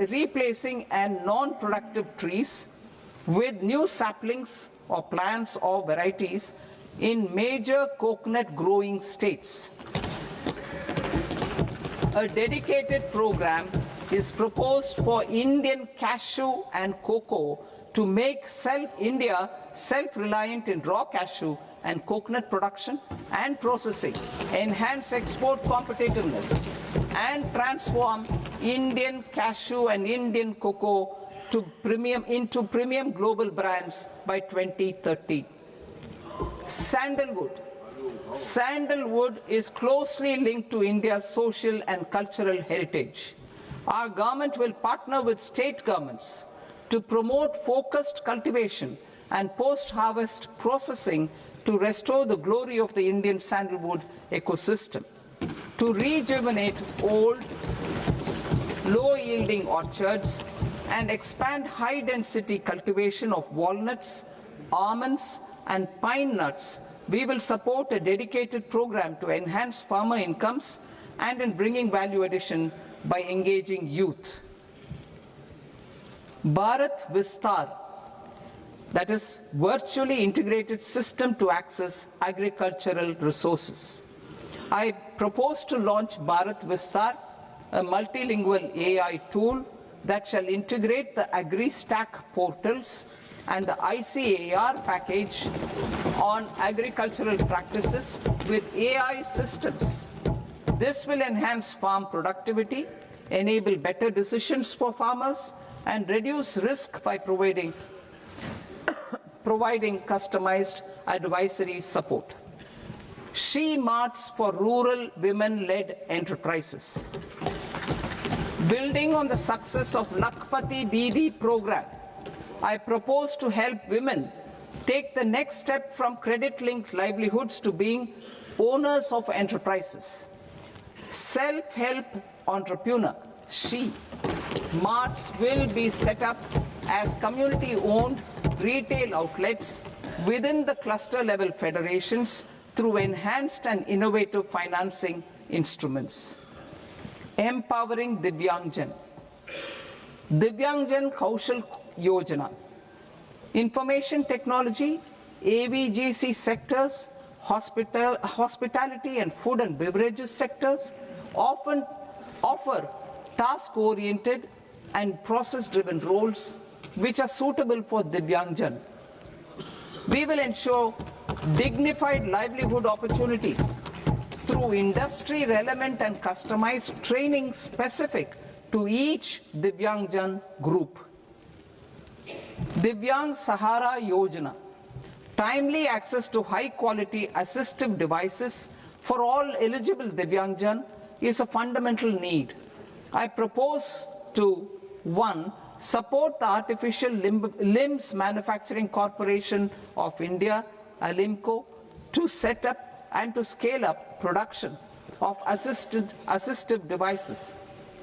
S2: replacing and non-productive trees with new saplings or plants or varieties in major coconut growing states. A dedicated program is proposed for Indian cashew and cocoa to make India self-reliant in raw cashew and coconut production and processing, enhance export competitiveness, and transform Indian cashew and Indian cocoa into premium global brands by 2030. Sandalwood. Sandalwood is closely linked to India's social and cultural heritage. Our government will partner with state governments to promote focused cultivation and post-harvest processing to restore the glory of the Indian sandalwood ecosystem, to rejuvenate old, low-yielding orchards, and expand high-density cultivation of walnuts, almonds, and pine nuts. We will support a dedicated program to enhance farmer incomes and in bringing value addition by engaging youth. Bharat Vistar, that is virtually integrated system to access agricultural resources. I propose to launch Bharat Vistar, a multilingual AI tool that shall integrate the AgriStack portals and the ICAR package on agricultural practices with AI systems. This will enhance farm productivity, enable better decisions for farmers, and reduce risk by providing customized advisory support. She Marts for rural women-led enterprises. Building on the success of Lakpati Didi program, I propose to help women take the next step from credit-linked livelihoods to being owners of enterprises. Self-help entrepreneur, She Marts will be set up as community-owned retail outlets within the cluster-level federations through enhanced and innovative financing instruments. Empowering Divyangjan. Divyangjan Kaushal Yojana. Information technology, AVGC sectors, hospitality and food and beverages sectors often offer task-oriented and process-driven roles which are suitable for Divyangjan. We will ensure dignified livelihood opportunities through industry-relevant and customized training specific to each Divyangjan group. Divyang Sahara Yojana. Timely access to high-quality assistive devices for all eligible Divyangjan is a fundamental need. I propose to 1. Support the Artificial Limbs Manufacturing Corporation of India, Alimco, to set up and to scale up production of assistive devices,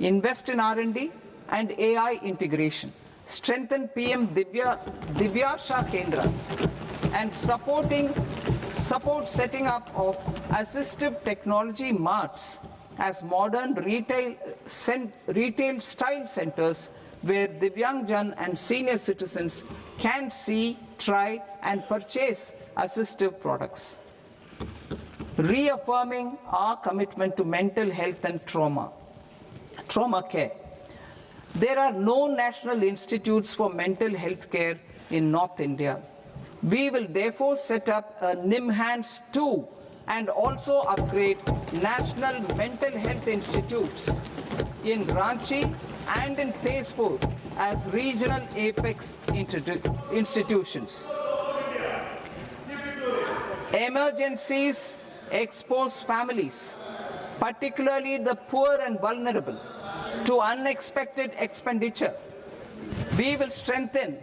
S2: invest in R&D and AI integration, strengthen PM Divyasha Kendras, and support setting up of assistive technology marts as modern retail style centers where Divyangjan and senior citizens can see, try and purchase assistive products. Reaffirming our commitment to mental health and trauma care. There are no national institutes for mental health care in North India. We will therefore set up a NIMHANS 2 and also upgrade national mental health institutes in Ranchi and in Tezpur as regional apex institutions. Emergencies expose families, particularly the poor and vulnerable, to unexpected expenditure. We will strengthen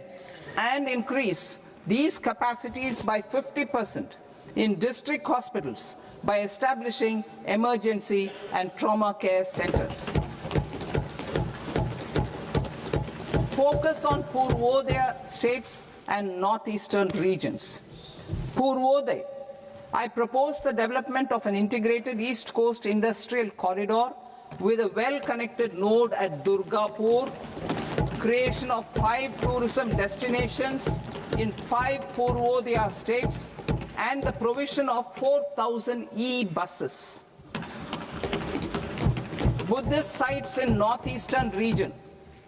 S2: and increase these capacities by 50% in district hospitals by establishing emergency and trauma care centers. Focus on Purvodaya states and northeastern regions. Purvodaya, I propose the development of an integrated East Coast industrial corridor with a well-connected node at Durgapur, creation of 5 tourism destinations in 5 Purvodaya states, and the provision of 4,000 e-buses. Buddhist sites in northeastern region.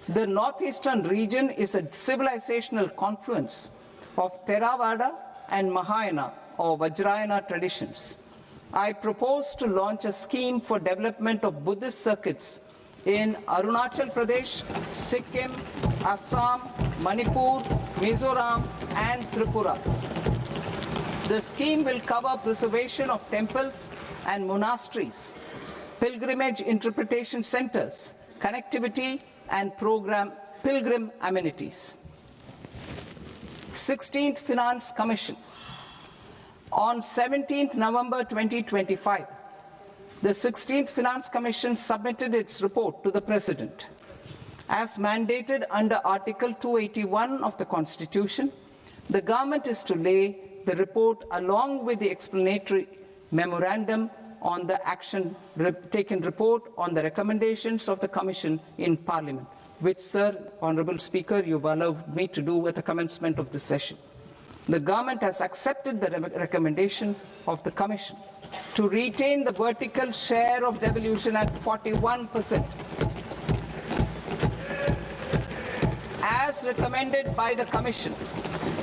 S2: The northeastern region is a civilizational confluence of Theravada and Mahayana or Vajrayana traditions. I propose to launch a scheme for development of Buddhist circuits in Arunachal Pradesh, Sikkim, Assam, Manipur, Mizoram, and Tripura. The scheme will cover preservation of temples and monasteries, pilgrimage interpretation centers, connectivity, and pilgrim amenities. 16th Finance Commission. On 17th November 2025, the 16th Finance Commission submitted its report to the President. As mandated under Article 281 of the Constitution, the government is to lay the report along with the explanatory memorandum on the action taken report on the recommendations of the Commission in Parliament, which, Sir, Honourable Speaker, you've allowed me to do at the commencement of the session. The government has accepted the recommendation of the Commission to retain the vertical share of devolution at 41%. As recommended by the Commission,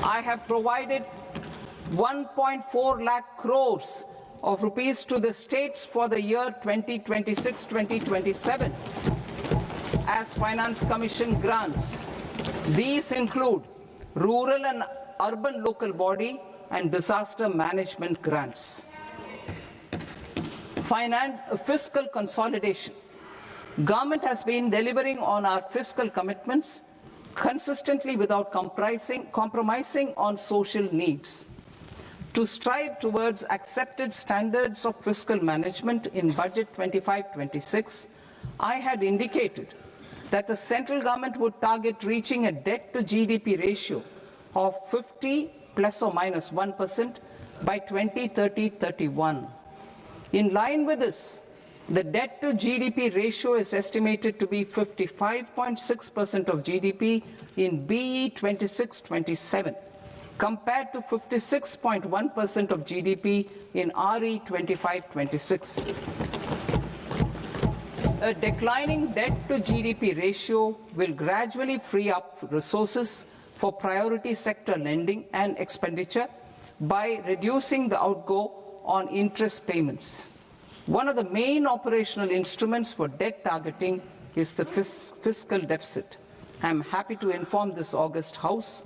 S2: I have provided 1.4 lakh crores of rupees to the states for the year 2026-2027 as Finance Commission grants. These include rural and urban local body and disaster management grants. Fiscal consolidation. Government has been delivering on our fiscal commitments consistently without compromising on social needs. To strive towards accepted standards of fiscal management in Budget 25-26, I had indicated that the central government would target reaching a debt to GDP ratio of 50 plus or minus 1% by 2030-31. In line with this, the debt to GDP ratio is estimated to be 55.6% of GDP in BE 26-27, compared to 56.1% of GDP in RE 25-26. A declining debt to GDP ratio will gradually free up resources for priority sector lending and expenditure by reducing the outgo on interest payments. One of the main operational instruments for debt targeting is the fiscal deficit. I am happy to inform this august House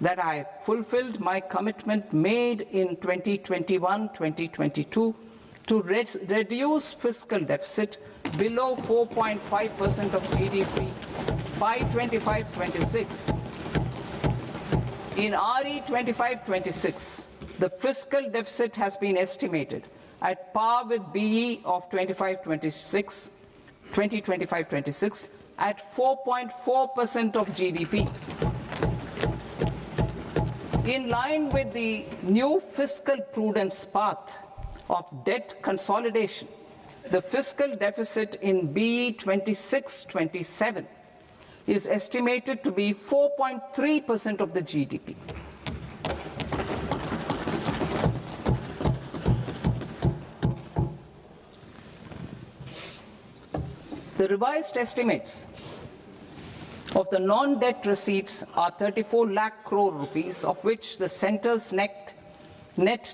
S2: that I fulfilled my commitment made in 2021-2022 to reduce fiscal deficit below 4.5% of GDP by 25-26. In RE 25-26, the fiscal deficit has been estimated at par with BE of 2025-26 at 4.4% of GDP. In line with the new fiscal prudence path of debt consolidation, the fiscal deficit in BE 26-27 is estimated to be 4.3% of the GDP. The revised estimates of the non-debt receipts are 34 lakh crore rupees, of which the centre's net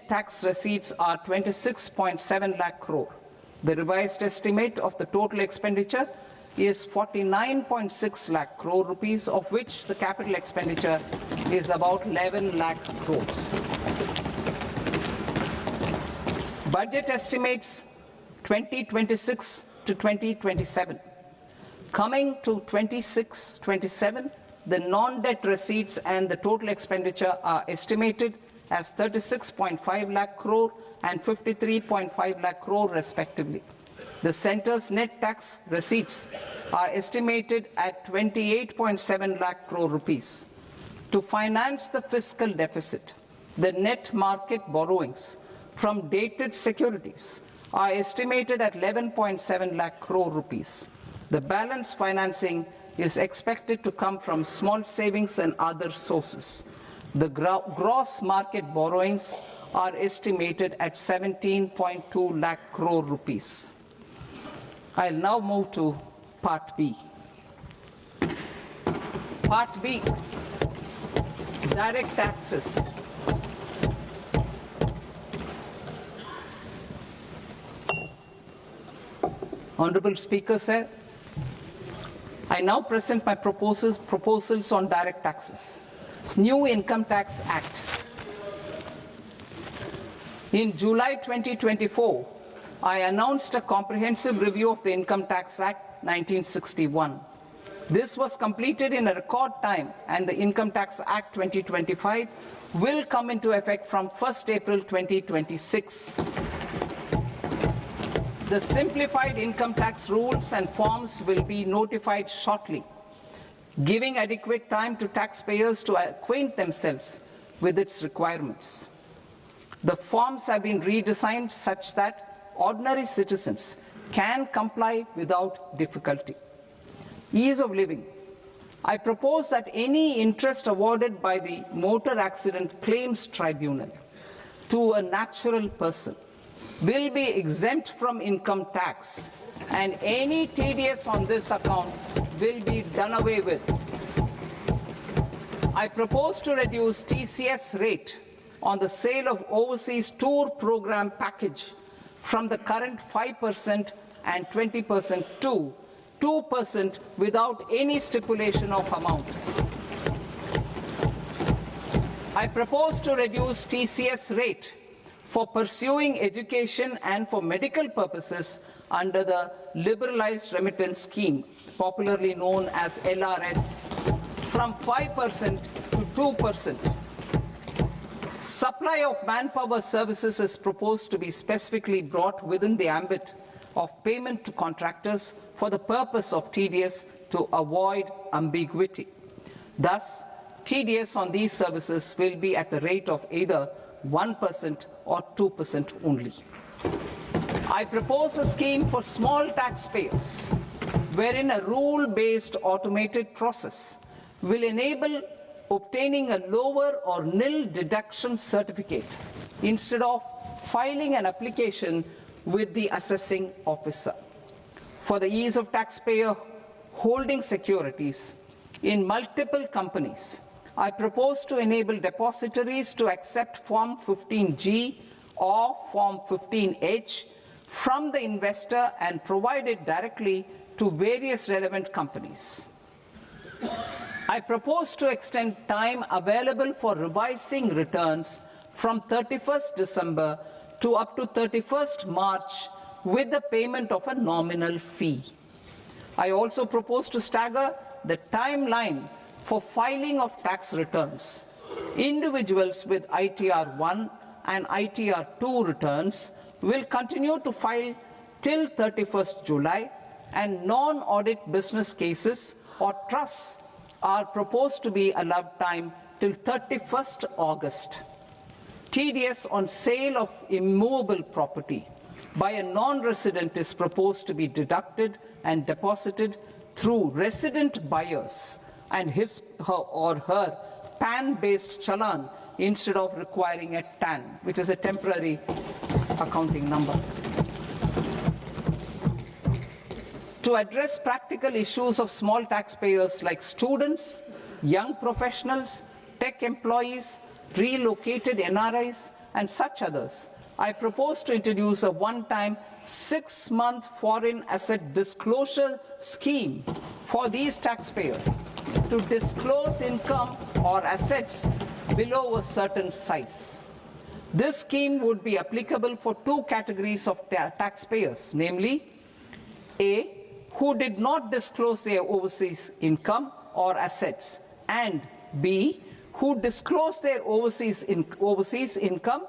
S2: tax receipts are 26.7 lakh crore. The revised estimate of the total expenditure is 49.6 lakh crore rupees, of which the capital expenditure is about 11 lakh crores. Budget estimates 2026 to 2027. Coming to 26-27, the non-debt receipts and the total expenditure are estimated as 36.5 lakh crore and 53.5 lakh crore respectively. The centre's net tax receipts are estimated at 28.7 lakh crore rupees. To finance the fiscal deficit, the net market borrowings from dated securities are estimated at 11.7 lakh crore rupees. The balance financing is expected to come from small savings and other sources. The gross market borrowings are estimated at 17.2 lakh crore rupees. I'll now move to Part B. Part B, direct taxes. Honorable Speaker, sir, I now present my proposals on direct taxes. New Income Tax Act. In July 2024, I announced a comprehensive review of the Income Tax Act 1961. This was completed in a record time, and the Income Tax Act 2025 will come into effect from 1st April 2026. The simplified income tax rules and forms will be notified shortly, giving adequate time to taxpayers to acquaint themselves with its requirements. The forms have been redesigned such that ordinary citizens can comply without difficulty. Ease of living. I propose that any interest awarded by the Motor Accident Claims Tribunal to a natural person will be exempt from income tax, and any TDS on this account will be done away with. I propose to reduce TCS rate on the sale of overseas tour program package from the current 5% and 20% to 2% without any stipulation of amount. I propose to reduce TCS rate for pursuing education and for medical purposes under the Liberalized Remittance Scheme, popularly known as LRS, from 5% to 2%. Supply of manpower services is proposed to be specifically brought within the ambit of payment to contractors for the purpose of TDS to avoid ambiguity. Thus, TDS on these services will be at the rate of either 1% or 2% only. I propose a scheme for small taxpayers, wherein a rule-based automated process will enable obtaining a lower or nil deduction certificate instead of filing an application with the assessing officer. For the ease of taxpayer holding securities in multiple companies, I propose to enable depositories to accept Form 15G or Form 15H from the investor and provide it directly to various relevant companies. I propose to extend time available for revising returns from 31st December to up to 31st March with the payment of a nominal fee. I also propose to stagger the timeline for filing of tax returns. Individuals with ITR 1 and ITR 2 returns will continue to file till 31st July, and non-audit business cases or trusts are proposed to be allowed time till 31st August. TDS on sale of immovable property by a non-resident is proposed to be deducted and deposited through resident buyers and his or her PAN-based challan instead of requiring a TAN, which is a temporary accounting number. To address practical issues of small taxpayers like students, young professionals, tech employees, relocated NRIs, and such others, I propose to introduce a one-time 6-month foreign asset disclosure scheme for these taxpayers to disclose income or assets below a certain size. This scheme would be applicable for two categories of taxpayers, namely, A, who did not disclose their overseas income or assets, and B, who disclosed their overseas income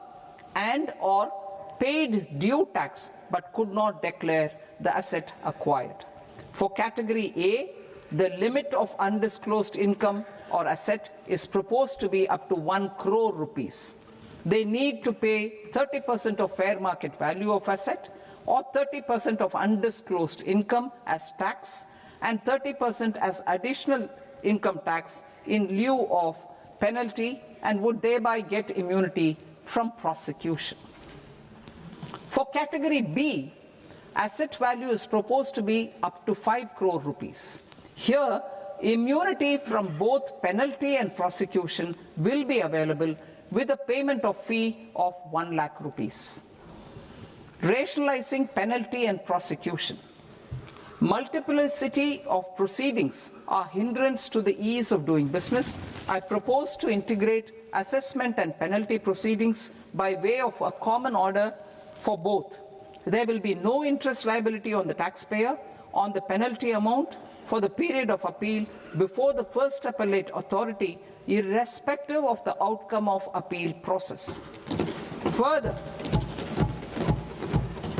S2: and or paid due tax but could not declare the asset acquired. For category A, the limit of undisclosed income or asset is proposed to be up to 1 crore rupees. they need to pay 30% of fair market value of asset or 30% of undisclosed income as tax and 30% as additional income tax in lieu of penalty, and would thereby get immunity from prosecution. For category B, asset value is proposed to be up to 5 crore rupees. Here, immunity from both penalty and prosecution will be available with a payment of fee of 1 lakh rupees. Rationalizing penalty and prosecution. Multiplicity of proceedings are hindrance to the ease of doing business. I propose to integrate assessment and penalty proceedings by way of a common order for both. There will be no interest liability on the taxpayer on the penalty amount for the period of appeal before the first appellate authority, irrespective of the outcome of appeal process. Further,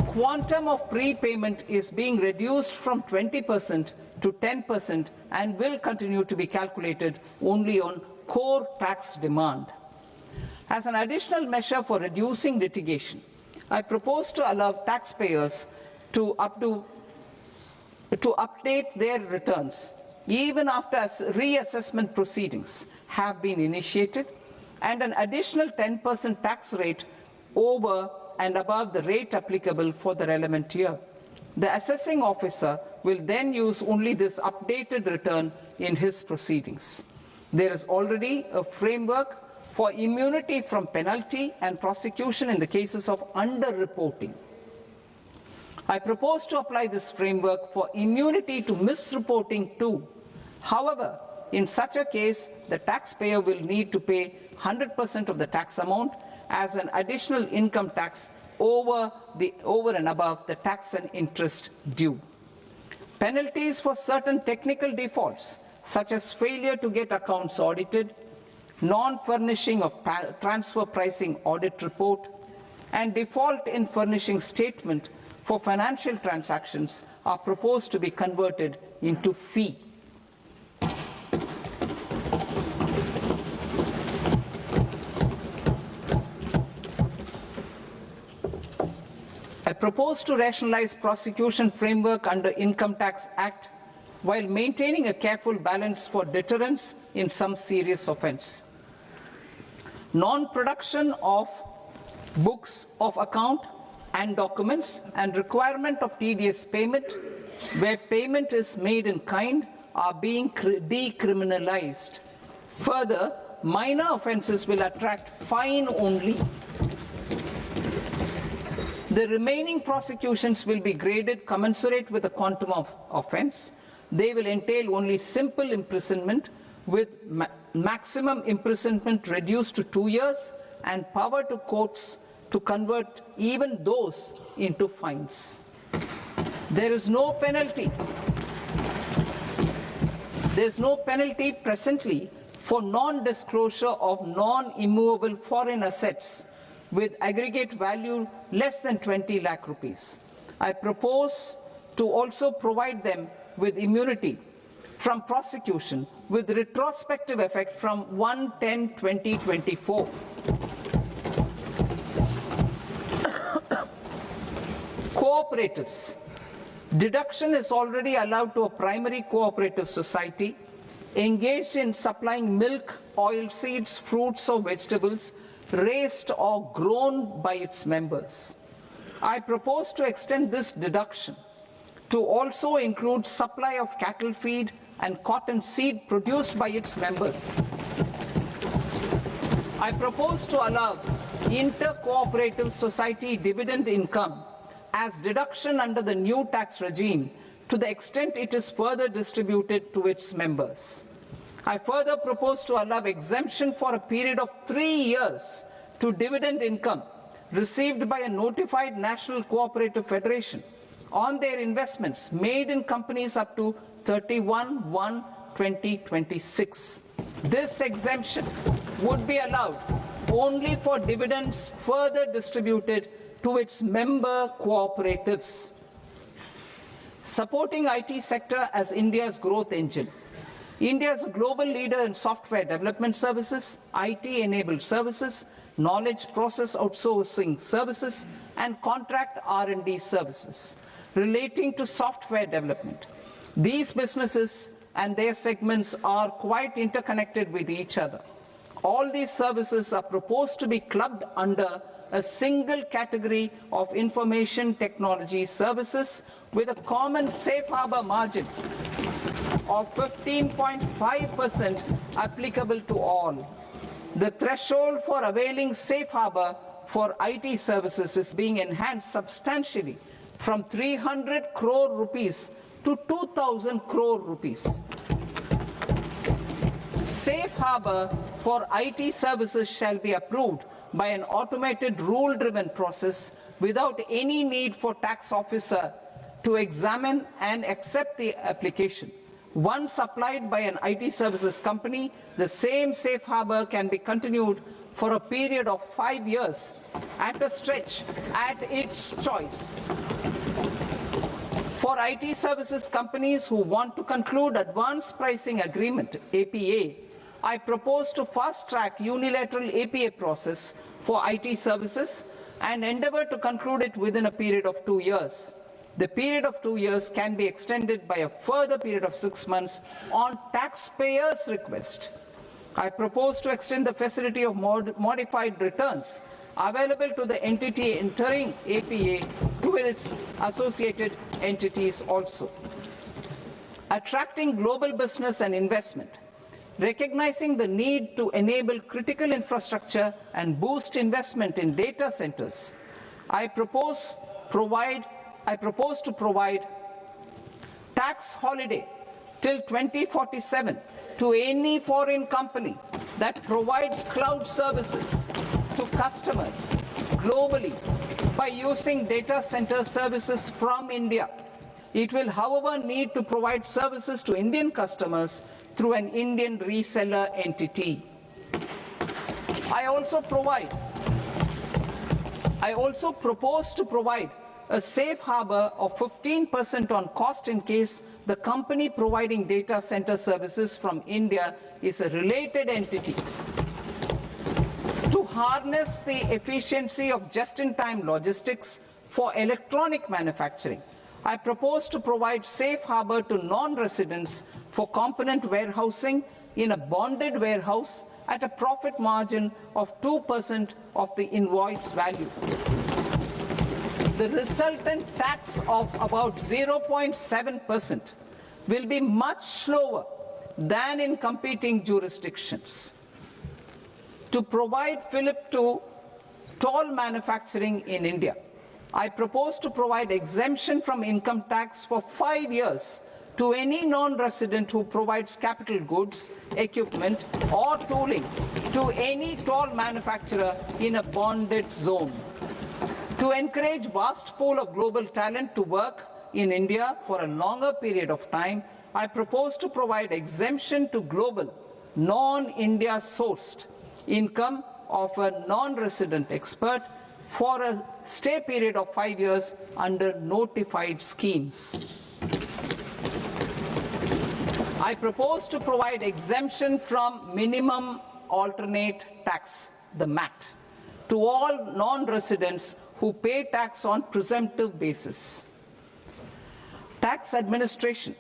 S2: quantum of prepayment is being reduced from 20% to 10% and will continue to be calculated only on core tax demand. As an additional measure for reducing litigation, I propose to allow taxpayers to update their returns even after reassessment proceedings have been initiated, and an additional 10% tax rate over and above the rate applicable for the relevant year. The assessing officer will then use only this updated return in his proceedings. There is already a framework for immunity from penalty and prosecution in the cases of underreporting. I propose to apply this framework for immunity to misreporting too. However, in such a case, the taxpayer will need to pay 100% of the tax amount as an additional income tax over and above the tax and interest due. Penalties for certain technical defaults, such as failure to get accounts audited, non-furnishing of transfer pricing audit report, and default in furnishing statement for financial transactions, are proposed to be converted into fee. I propose to rationalize prosecution framework under Income Tax Act while maintaining a careful balance for deterrence in some serious offence. Non-production of books of account and documents and requirement of TDS payment where payment is made in kind are being decriminalized. Further, minor offences will attract fine only. The remaining prosecutions will be graded commensurate with the quantum of offence. They will entail only simple imprisonment with maximum imprisonment reduced to 2 years and power to courts to convert even those into fines. There is no penalty. There is no penalty presently for non-disclosure of non-immovable foreign assets with aggregate value less than 20 lakh rupees. I propose to also provide them with immunity from prosecution with retrospective effect from 1/10/2024. Cooperatives. Deduction is already allowed to a primary cooperative society engaged in supplying milk, oilseeds, fruits or vegetables raised or grown by its members. I propose to extend this deduction to also include supply of cattle feed and cotton seed produced by its members. I propose to allow inter-cooperative society dividend income as deduction under the new tax regime to the extent it is further distributed to its members. I further propose to allow exemption for a period of 3 years to dividend income received by a notified national cooperative federation on their investments made in companies up to 31/1/2026. This exemption would be allowed only for dividends further distributed to its member cooperatives. Supporting IT sector as India's growth engine. India is a global leader in software development services, IT-enabled services, knowledge process outsourcing services, and contract R&D services relating to software development. These businesses and their segments are quite interconnected with each other. All these services are proposed to be clubbed under a single category of information technology services with a common safe harbor margin of 15.5% applicable to all. The threshold for availing safe harbor for IT services is being enhanced substantially from 300 crore rupees to 2,000 crore rupees. Safe harbor for IT services shall be approved by an automated rule-driven process without any need for tax officer to examine and accept the application. Once applied by an IT services company, the same safe harbor can be continued for a period of 5 years at a stretch at its choice. For IT services companies who want to conclude advanced pricing agreement, APA, I propose to fast-track unilateral APA process for IT services and endeavor to conclude it within a period of 2 years. The period of 2 years can be extended by a further period of 6 months on taxpayers' request. I propose to extend the facility of modified returns available to the entity entering APA to its associated entities also. Attracting global business and investment. Recognizing the need to enable critical infrastructure and boost investment in data centers, I propose to provide tax holiday till 2047 to any foreign company that provides cloud services to customers globally by using data center services from India. It will, however, need to provide services to Indian customers through an Indian reseller entity. I also propose to provide a safe harbor of 15% on cost in case the company providing data center services from India is a related entity. To harness the efficiency of just-in-time logistics for electronic manufacturing, I propose to provide safe harbor to non-residents for component warehousing in a bonded warehouse at a profit margin of 2% of the invoice value. The resultant tax of about 0.7% will be much lower than in competing jurisdictions. To provide fillip to toll manufacturing in India, I propose to provide exemption from income tax for 5 years to any non-resident who provides capital goods, equipment, or tooling to any toll manufacturer in a bonded zone. To encourage vast pool of global talent to work in India for a longer period of time, I propose to provide exemption to global, non-India sourced income of a non-resident expert for a stay period of 5 years under notified schemes. I propose to provide exemption from minimum alternate tax, the MAT, to all non-residents who pay tax on presumptive basis. Tax administration.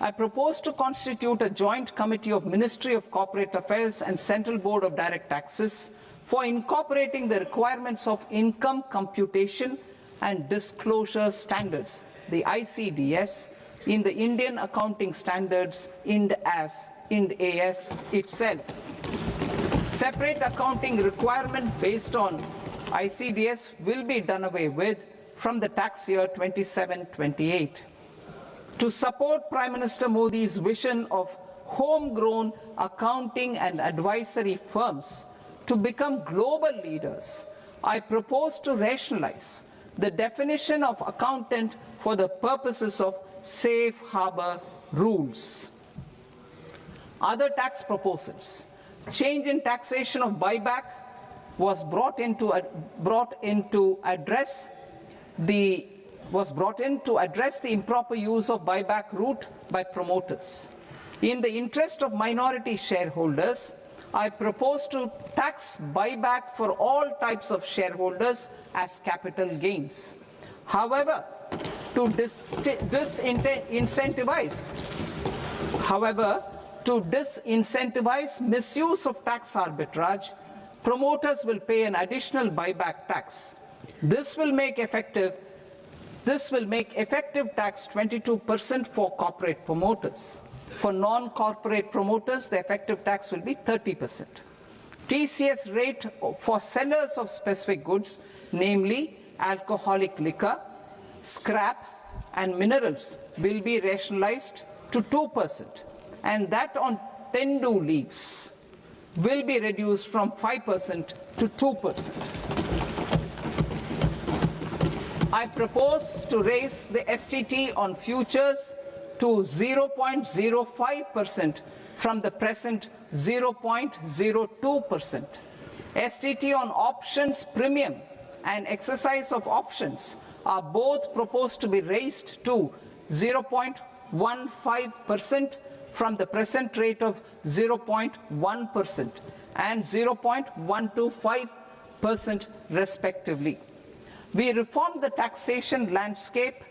S2: I propose to constitute a joint committee of Ministry of Corporate Affairs and Central Board of Direct Taxes for incorporating the requirements of income computation and disclosure standards, the ICDS, in the Indian Accounting Standards, IND AS itself. Separate accounting requirement based on ICDS will be done away with from the tax year 27-28. To support Prime Minister Modi's vision of homegrown accounting and advisory firms to become global leaders, I propose to rationalize the definition of accountant for the purposes of safe harbor rules. Other tax proposals. Change in taxation of buyback was brought in to address the improper use of buyback route by promoters. In the interest of minority shareholders, I propose to tax buyback for all types of shareholders as capital gains. However, to disincentivize misuse of tax arbitrage, promoters will pay an additional buyback tax. This will make effective tax 22% for corporate promoters. For non-corporate promoters, the effective tax will be 30%. TCS rate for sellers of specific goods, namely alcoholic liquor, scrap, and minerals, will be rationalized to 2%, and that on tendu leaves will be reduced from 5% to 2%. I propose to raise the STT on futures to 0.05% from the present 0.02%. STT on options premium and exercise of options are both proposed to be raised to 0.15% from the present rate of 0.1% and 0.125% respectively. We reformed the taxation landscape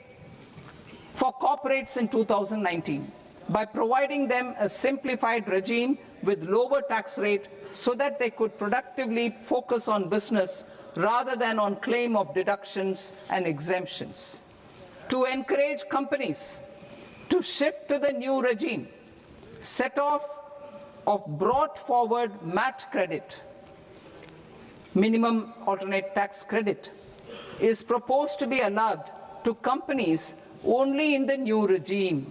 S2: for corporates in 2019 by providing them a simplified regime with lower tax rate so that they could productively focus on business rather than on claim of deductions and exemptions. To encourage companies to shift to the new regime, set off of brought forward MAT credit, minimum alternate tax credit, is proposed to be allowed to companies only in the new regime.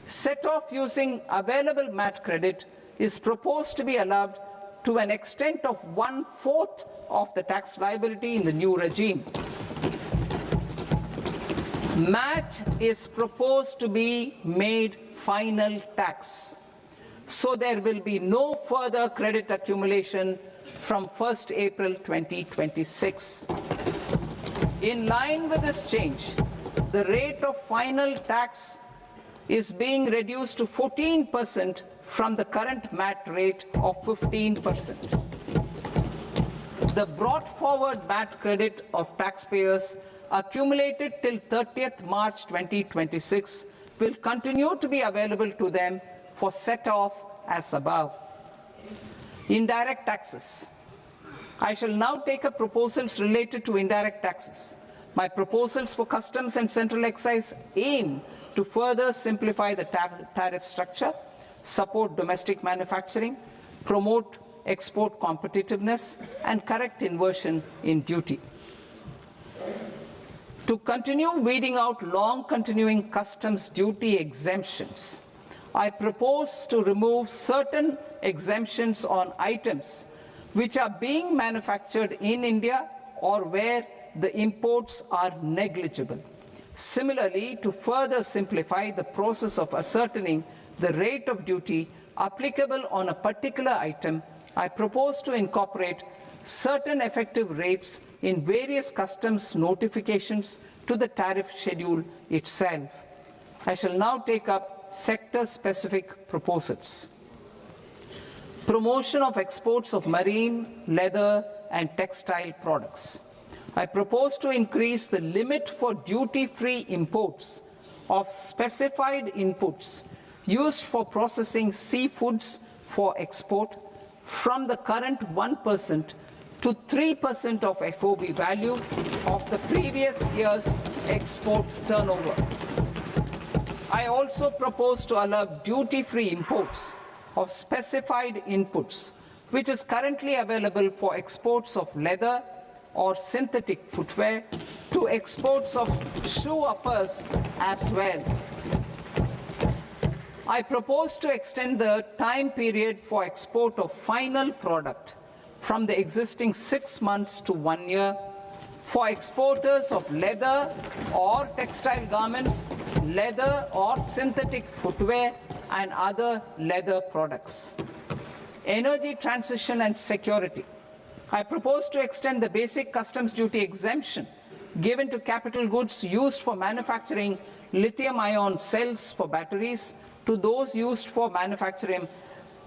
S2: Set off using available MAT credit is proposed to be allowed to an extent of 1/4 of the tax liability in the new regime. MAT is proposed to be made final tax, so there will be no further credit accumulation from 1st April 2026. In line with this change, the rate of final tax is being reduced to 14% from the current MAT rate of 15%. The brought forward MAT credit of taxpayers accumulated till 30th March 2026 will continue to be available to them for set-off as above. Indirect taxes. I shall now take up proposals related to indirect taxes. My proposals for customs and central excise aim to further simplify the tariff structure, support domestic manufacturing, promote export competitiveness, and correct inversion in duty. To continue weeding out long-continuing customs duty exemptions, I propose to remove certain exemptions on items which are being manufactured in India or where the imports are negligible. Similarly, to further simplify the process of ascertaining the rate of duty applicable on a particular item, I propose to incorporate certain effective rates in various customs notifications to the tariff schedule itself. I shall now take up sector-specific proposals. Promotion of exports of marine, leather, and textile products. I propose to increase the limit for duty-free imports of specified inputs used for processing seafoods for export from the current 1% to 3% of FOB value of the previous year's export turnover. I also propose to allow duty-free imports of specified inputs, which is currently available for exports of leather or synthetic footwear, to exports of shoe uppers as well. I propose to extend the time period for export of final product from the existing 6 months to 1 year for exporters of leather or textile garments, leather or synthetic footwear, and other leather products. Energy transition and security. I propose to extend the basic customs duty exemption given to capital goods used for manufacturing lithium-ion cells for batteries to those used for manufacturing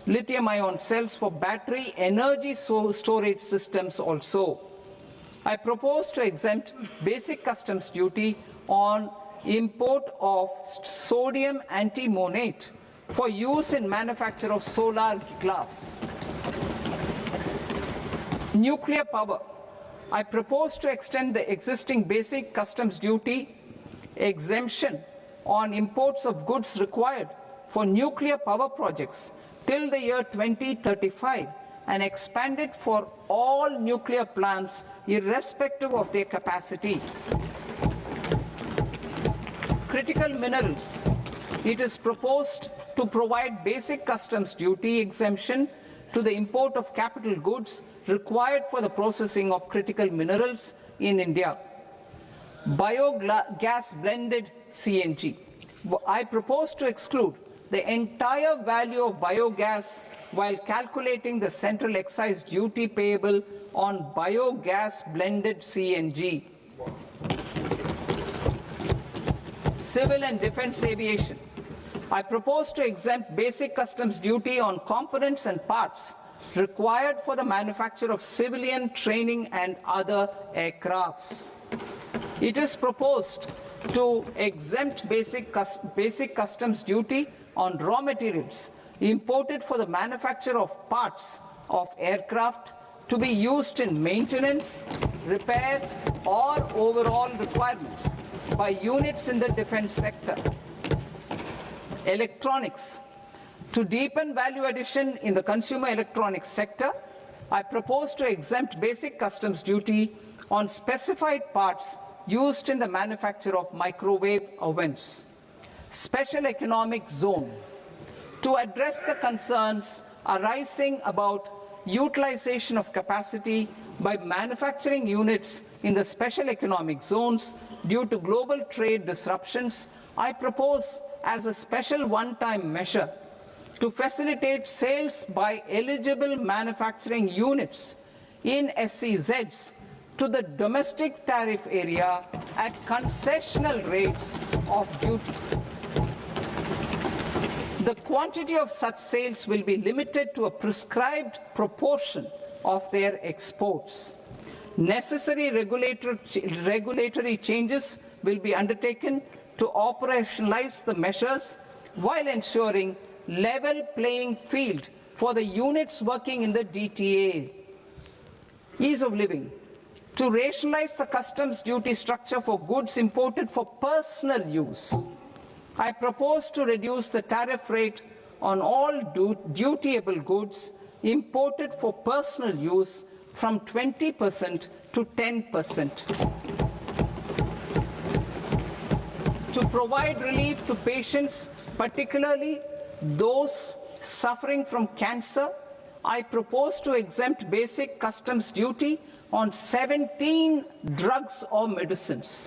S2: lithium-ion cells for battery energy storage systems also. I propose to exempt basic customs duty on import of sodium antimonate for use in manufacture of solar glass. Nuclear power. I propose to extend the existing basic customs duty exemption on imports of goods required for nuclear power projects till the year 2035 and expand it for all nuclear plants irrespective of their capacity. Critical minerals. It is proposed to provide basic customs duty exemption to the import of capital goods required for the processing of critical minerals in India. Biogas blended CNG. I propose to exclude the entire value of biogas while calculating the central excise duty payable on biogas blended CNG. Civil and defense aviation. I propose to exempt basic customs duty on components and parts required for the manufacture of civilian training and other aircrafts. It is proposed to exempt basic customs duty on raw materials imported for the manufacture of parts of aircraft to be used in maintenance, repair, or overall requirements by units in the defense sector. Electronics. To deepen value addition in the consumer electronics sector, I propose to exempt basic customs duty on specified parts used in the manufacture of microwave ovens. Special economic zone. To address the concerns arising about utilization of capacity by manufacturing units in the special economic zones due to global trade disruptions, I propose as a special one-time measure to facilitate sales by eligible manufacturing units in SEZs to the domestic tariff area at concessional rates of duty. The quantity of such sales will be limited to a prescribed proportion of their exports. Necessary regulatory changes will be undertaken to operationalize the measures while ensuring level playing field for the units working in the DTA. Ease of living. To rationalize the customs duty structure for goods imported for personal use, I propose to reduce the tariff rate on all dutiable goods imported for personal use from 20% to 10%. To provide relief to patients, particularly those suffering from cancer, I propose to exempt basic customs duty on 17 drugs or medicines.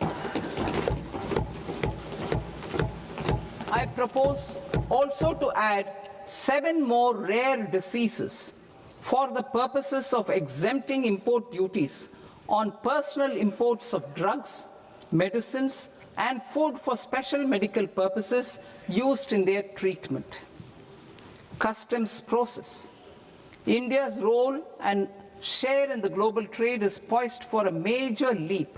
S2: I propose also to add 7 more rare diseases for the purposes of exempting import duties on personal imports of drugs, medicines, and food for special medical purposes used in their treatment. Customs process. India's role and share in the global trade is poised for a major leap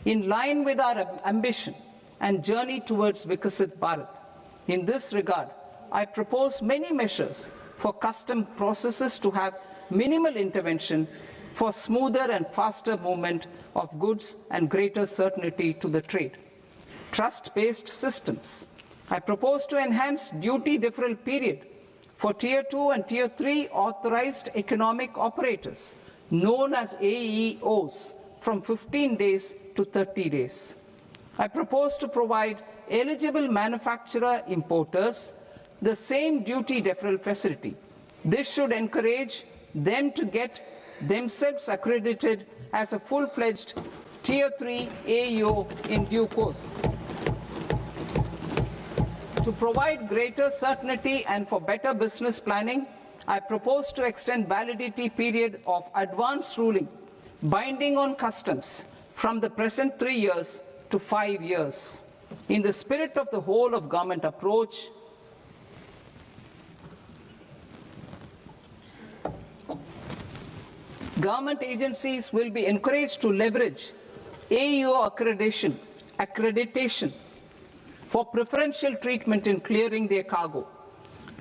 S2: in line with our ambition and journey towards Vikasit Bharat. In this regard, I propose many measures for custom processes to have minimal intervention for smoother and faster movement of goods and greater certainty to the trade. Trust-based systems. I propose to enhance duty deferral period for Tier 2 and Tier 3 authorized economic operators, known as AEOs, from 15 days to 30 days. I propose to provide eligible manufacturer importers the same duty deferral facility. This should encourage them to get themselves accredited as a full-fledged Tier 3 AEO in due course. To provide greater certainty and for better business planning, I propose to extend validity period of advance ruling binding on customs from the present 3 years to 5 years. In the spirit of the whole of government approach, Government agencies will be encouraged to leverage AEO accreditation for preferential treatment in clearing their cargo.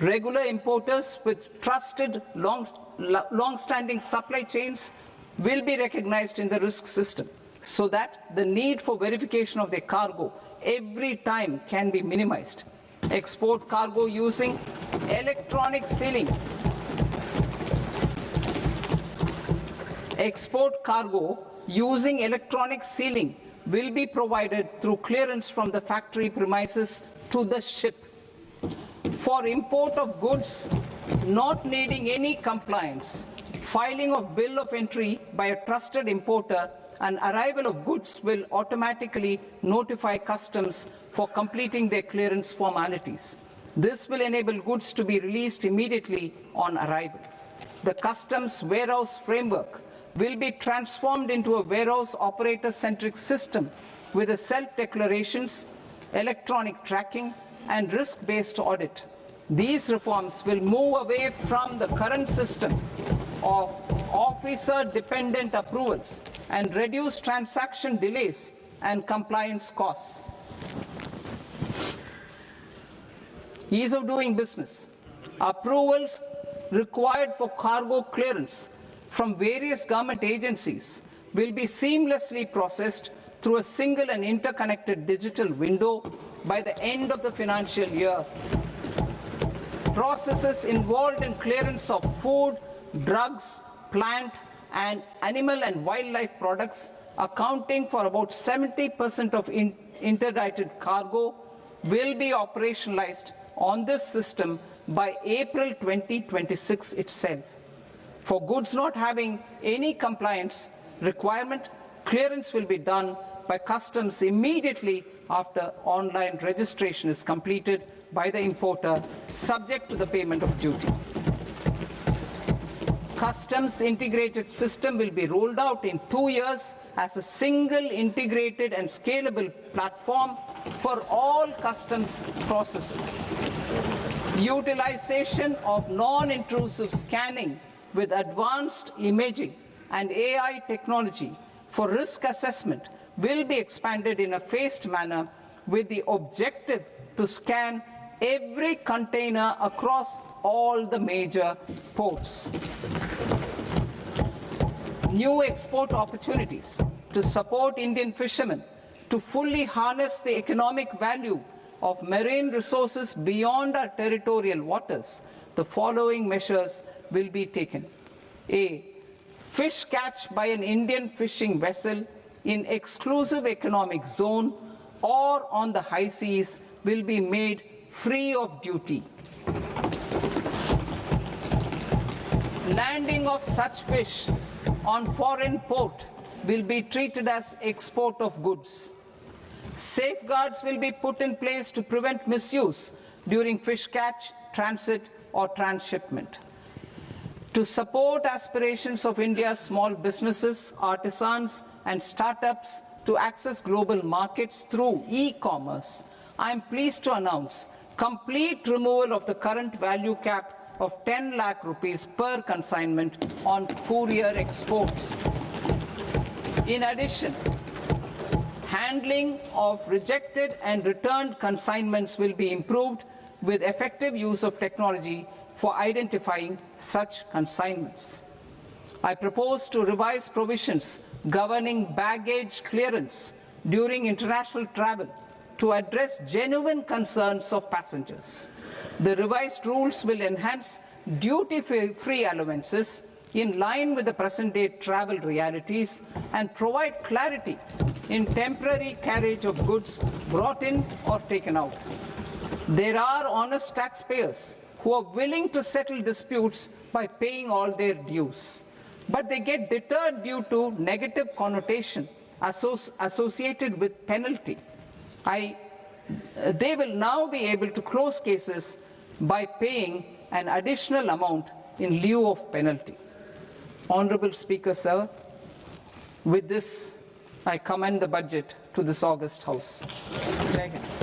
S2: Regular importers with trusted, long-standing supply chains will be recognized in the risk system so that the need for verification of their cargo every time can be minimized. Export cargo using electronic sealing. Export cargo using electronic sealing will be provided through clearance from the factory premises to the ship. For import of goods not needing any compliance, filing of bill of entry by a trusted importer and arrival of goods will automatically notify customs for completing their clearance formalities. This will enable goods to be released immediately on arrival. The customs warehouse framework will be transformed into a warehouse operator-centric system with a self-declarations, electronic tracking, and risk-based audit. These reforms will move away from the current system of officer-dependent approvals and reduce transaction delays and compliance costs. Ease of doing business. Approvals required for cargo clearance from various government agencies will be seamlessly processed through a single and interconnected digital window by the end of the financial year. Processes involved in clearance of food, drugs, plant, and animal and wildlife products, accounting for about 70% of interdicted cargo, will be operationalized on this system by April 2026 itself. For goods not having any compliance requirement, clearance will be done by customs immediately after online registration is completed by the importer, subject to the payment of duty. Customs integrated system will be rolled out in 2 years as a single integrated and scalable platform for all customs processes. Utilization of non-intrusive scanning with advanced imaging and AI technology for risk assessment will be expanded in a phased manner with the objective to scan every container across all the major ports. New export opportunities to support Indian fishermen to fully harness the economic value of marine resources beyond our territorial waters. The following measures will be taken. A. Fish catch by an Indian fishing vessel in exclusive economic zone or on the high seas will be made free of duty. Landing of such fish on foreign port will be treated as export of goods. Safeguards will be put in place to prevent misuse during fish catch, transit, or transshipment. To support aspirations of India's small businesses, artisans, and startups to access global markets through e-commerce, I am pleased to announce complete removal of the current value cap of 10 lakh rupees per consignment on courier exports. In addition, handling of rejected and returned consignments will be improved with effective use of technology for identifying such consignments. I propose to revise provisions governing baggage clearance during international travel to address genuine concerns of passengers. The revised rules will enhance duty-free allowances in line with the present-day travel realities and provide clarity in temporary carriage of goods brought in or taken out. There are honest taxpayers who are willing to settle disputes by paying all their dues, but they get deterred due to negative connotation associated with penalty. They will now be able to close cases by paying an additional amount in lieu of penalty. Honorable Speaker, sir, with this, I commend the budget to this august House. Jai Hind.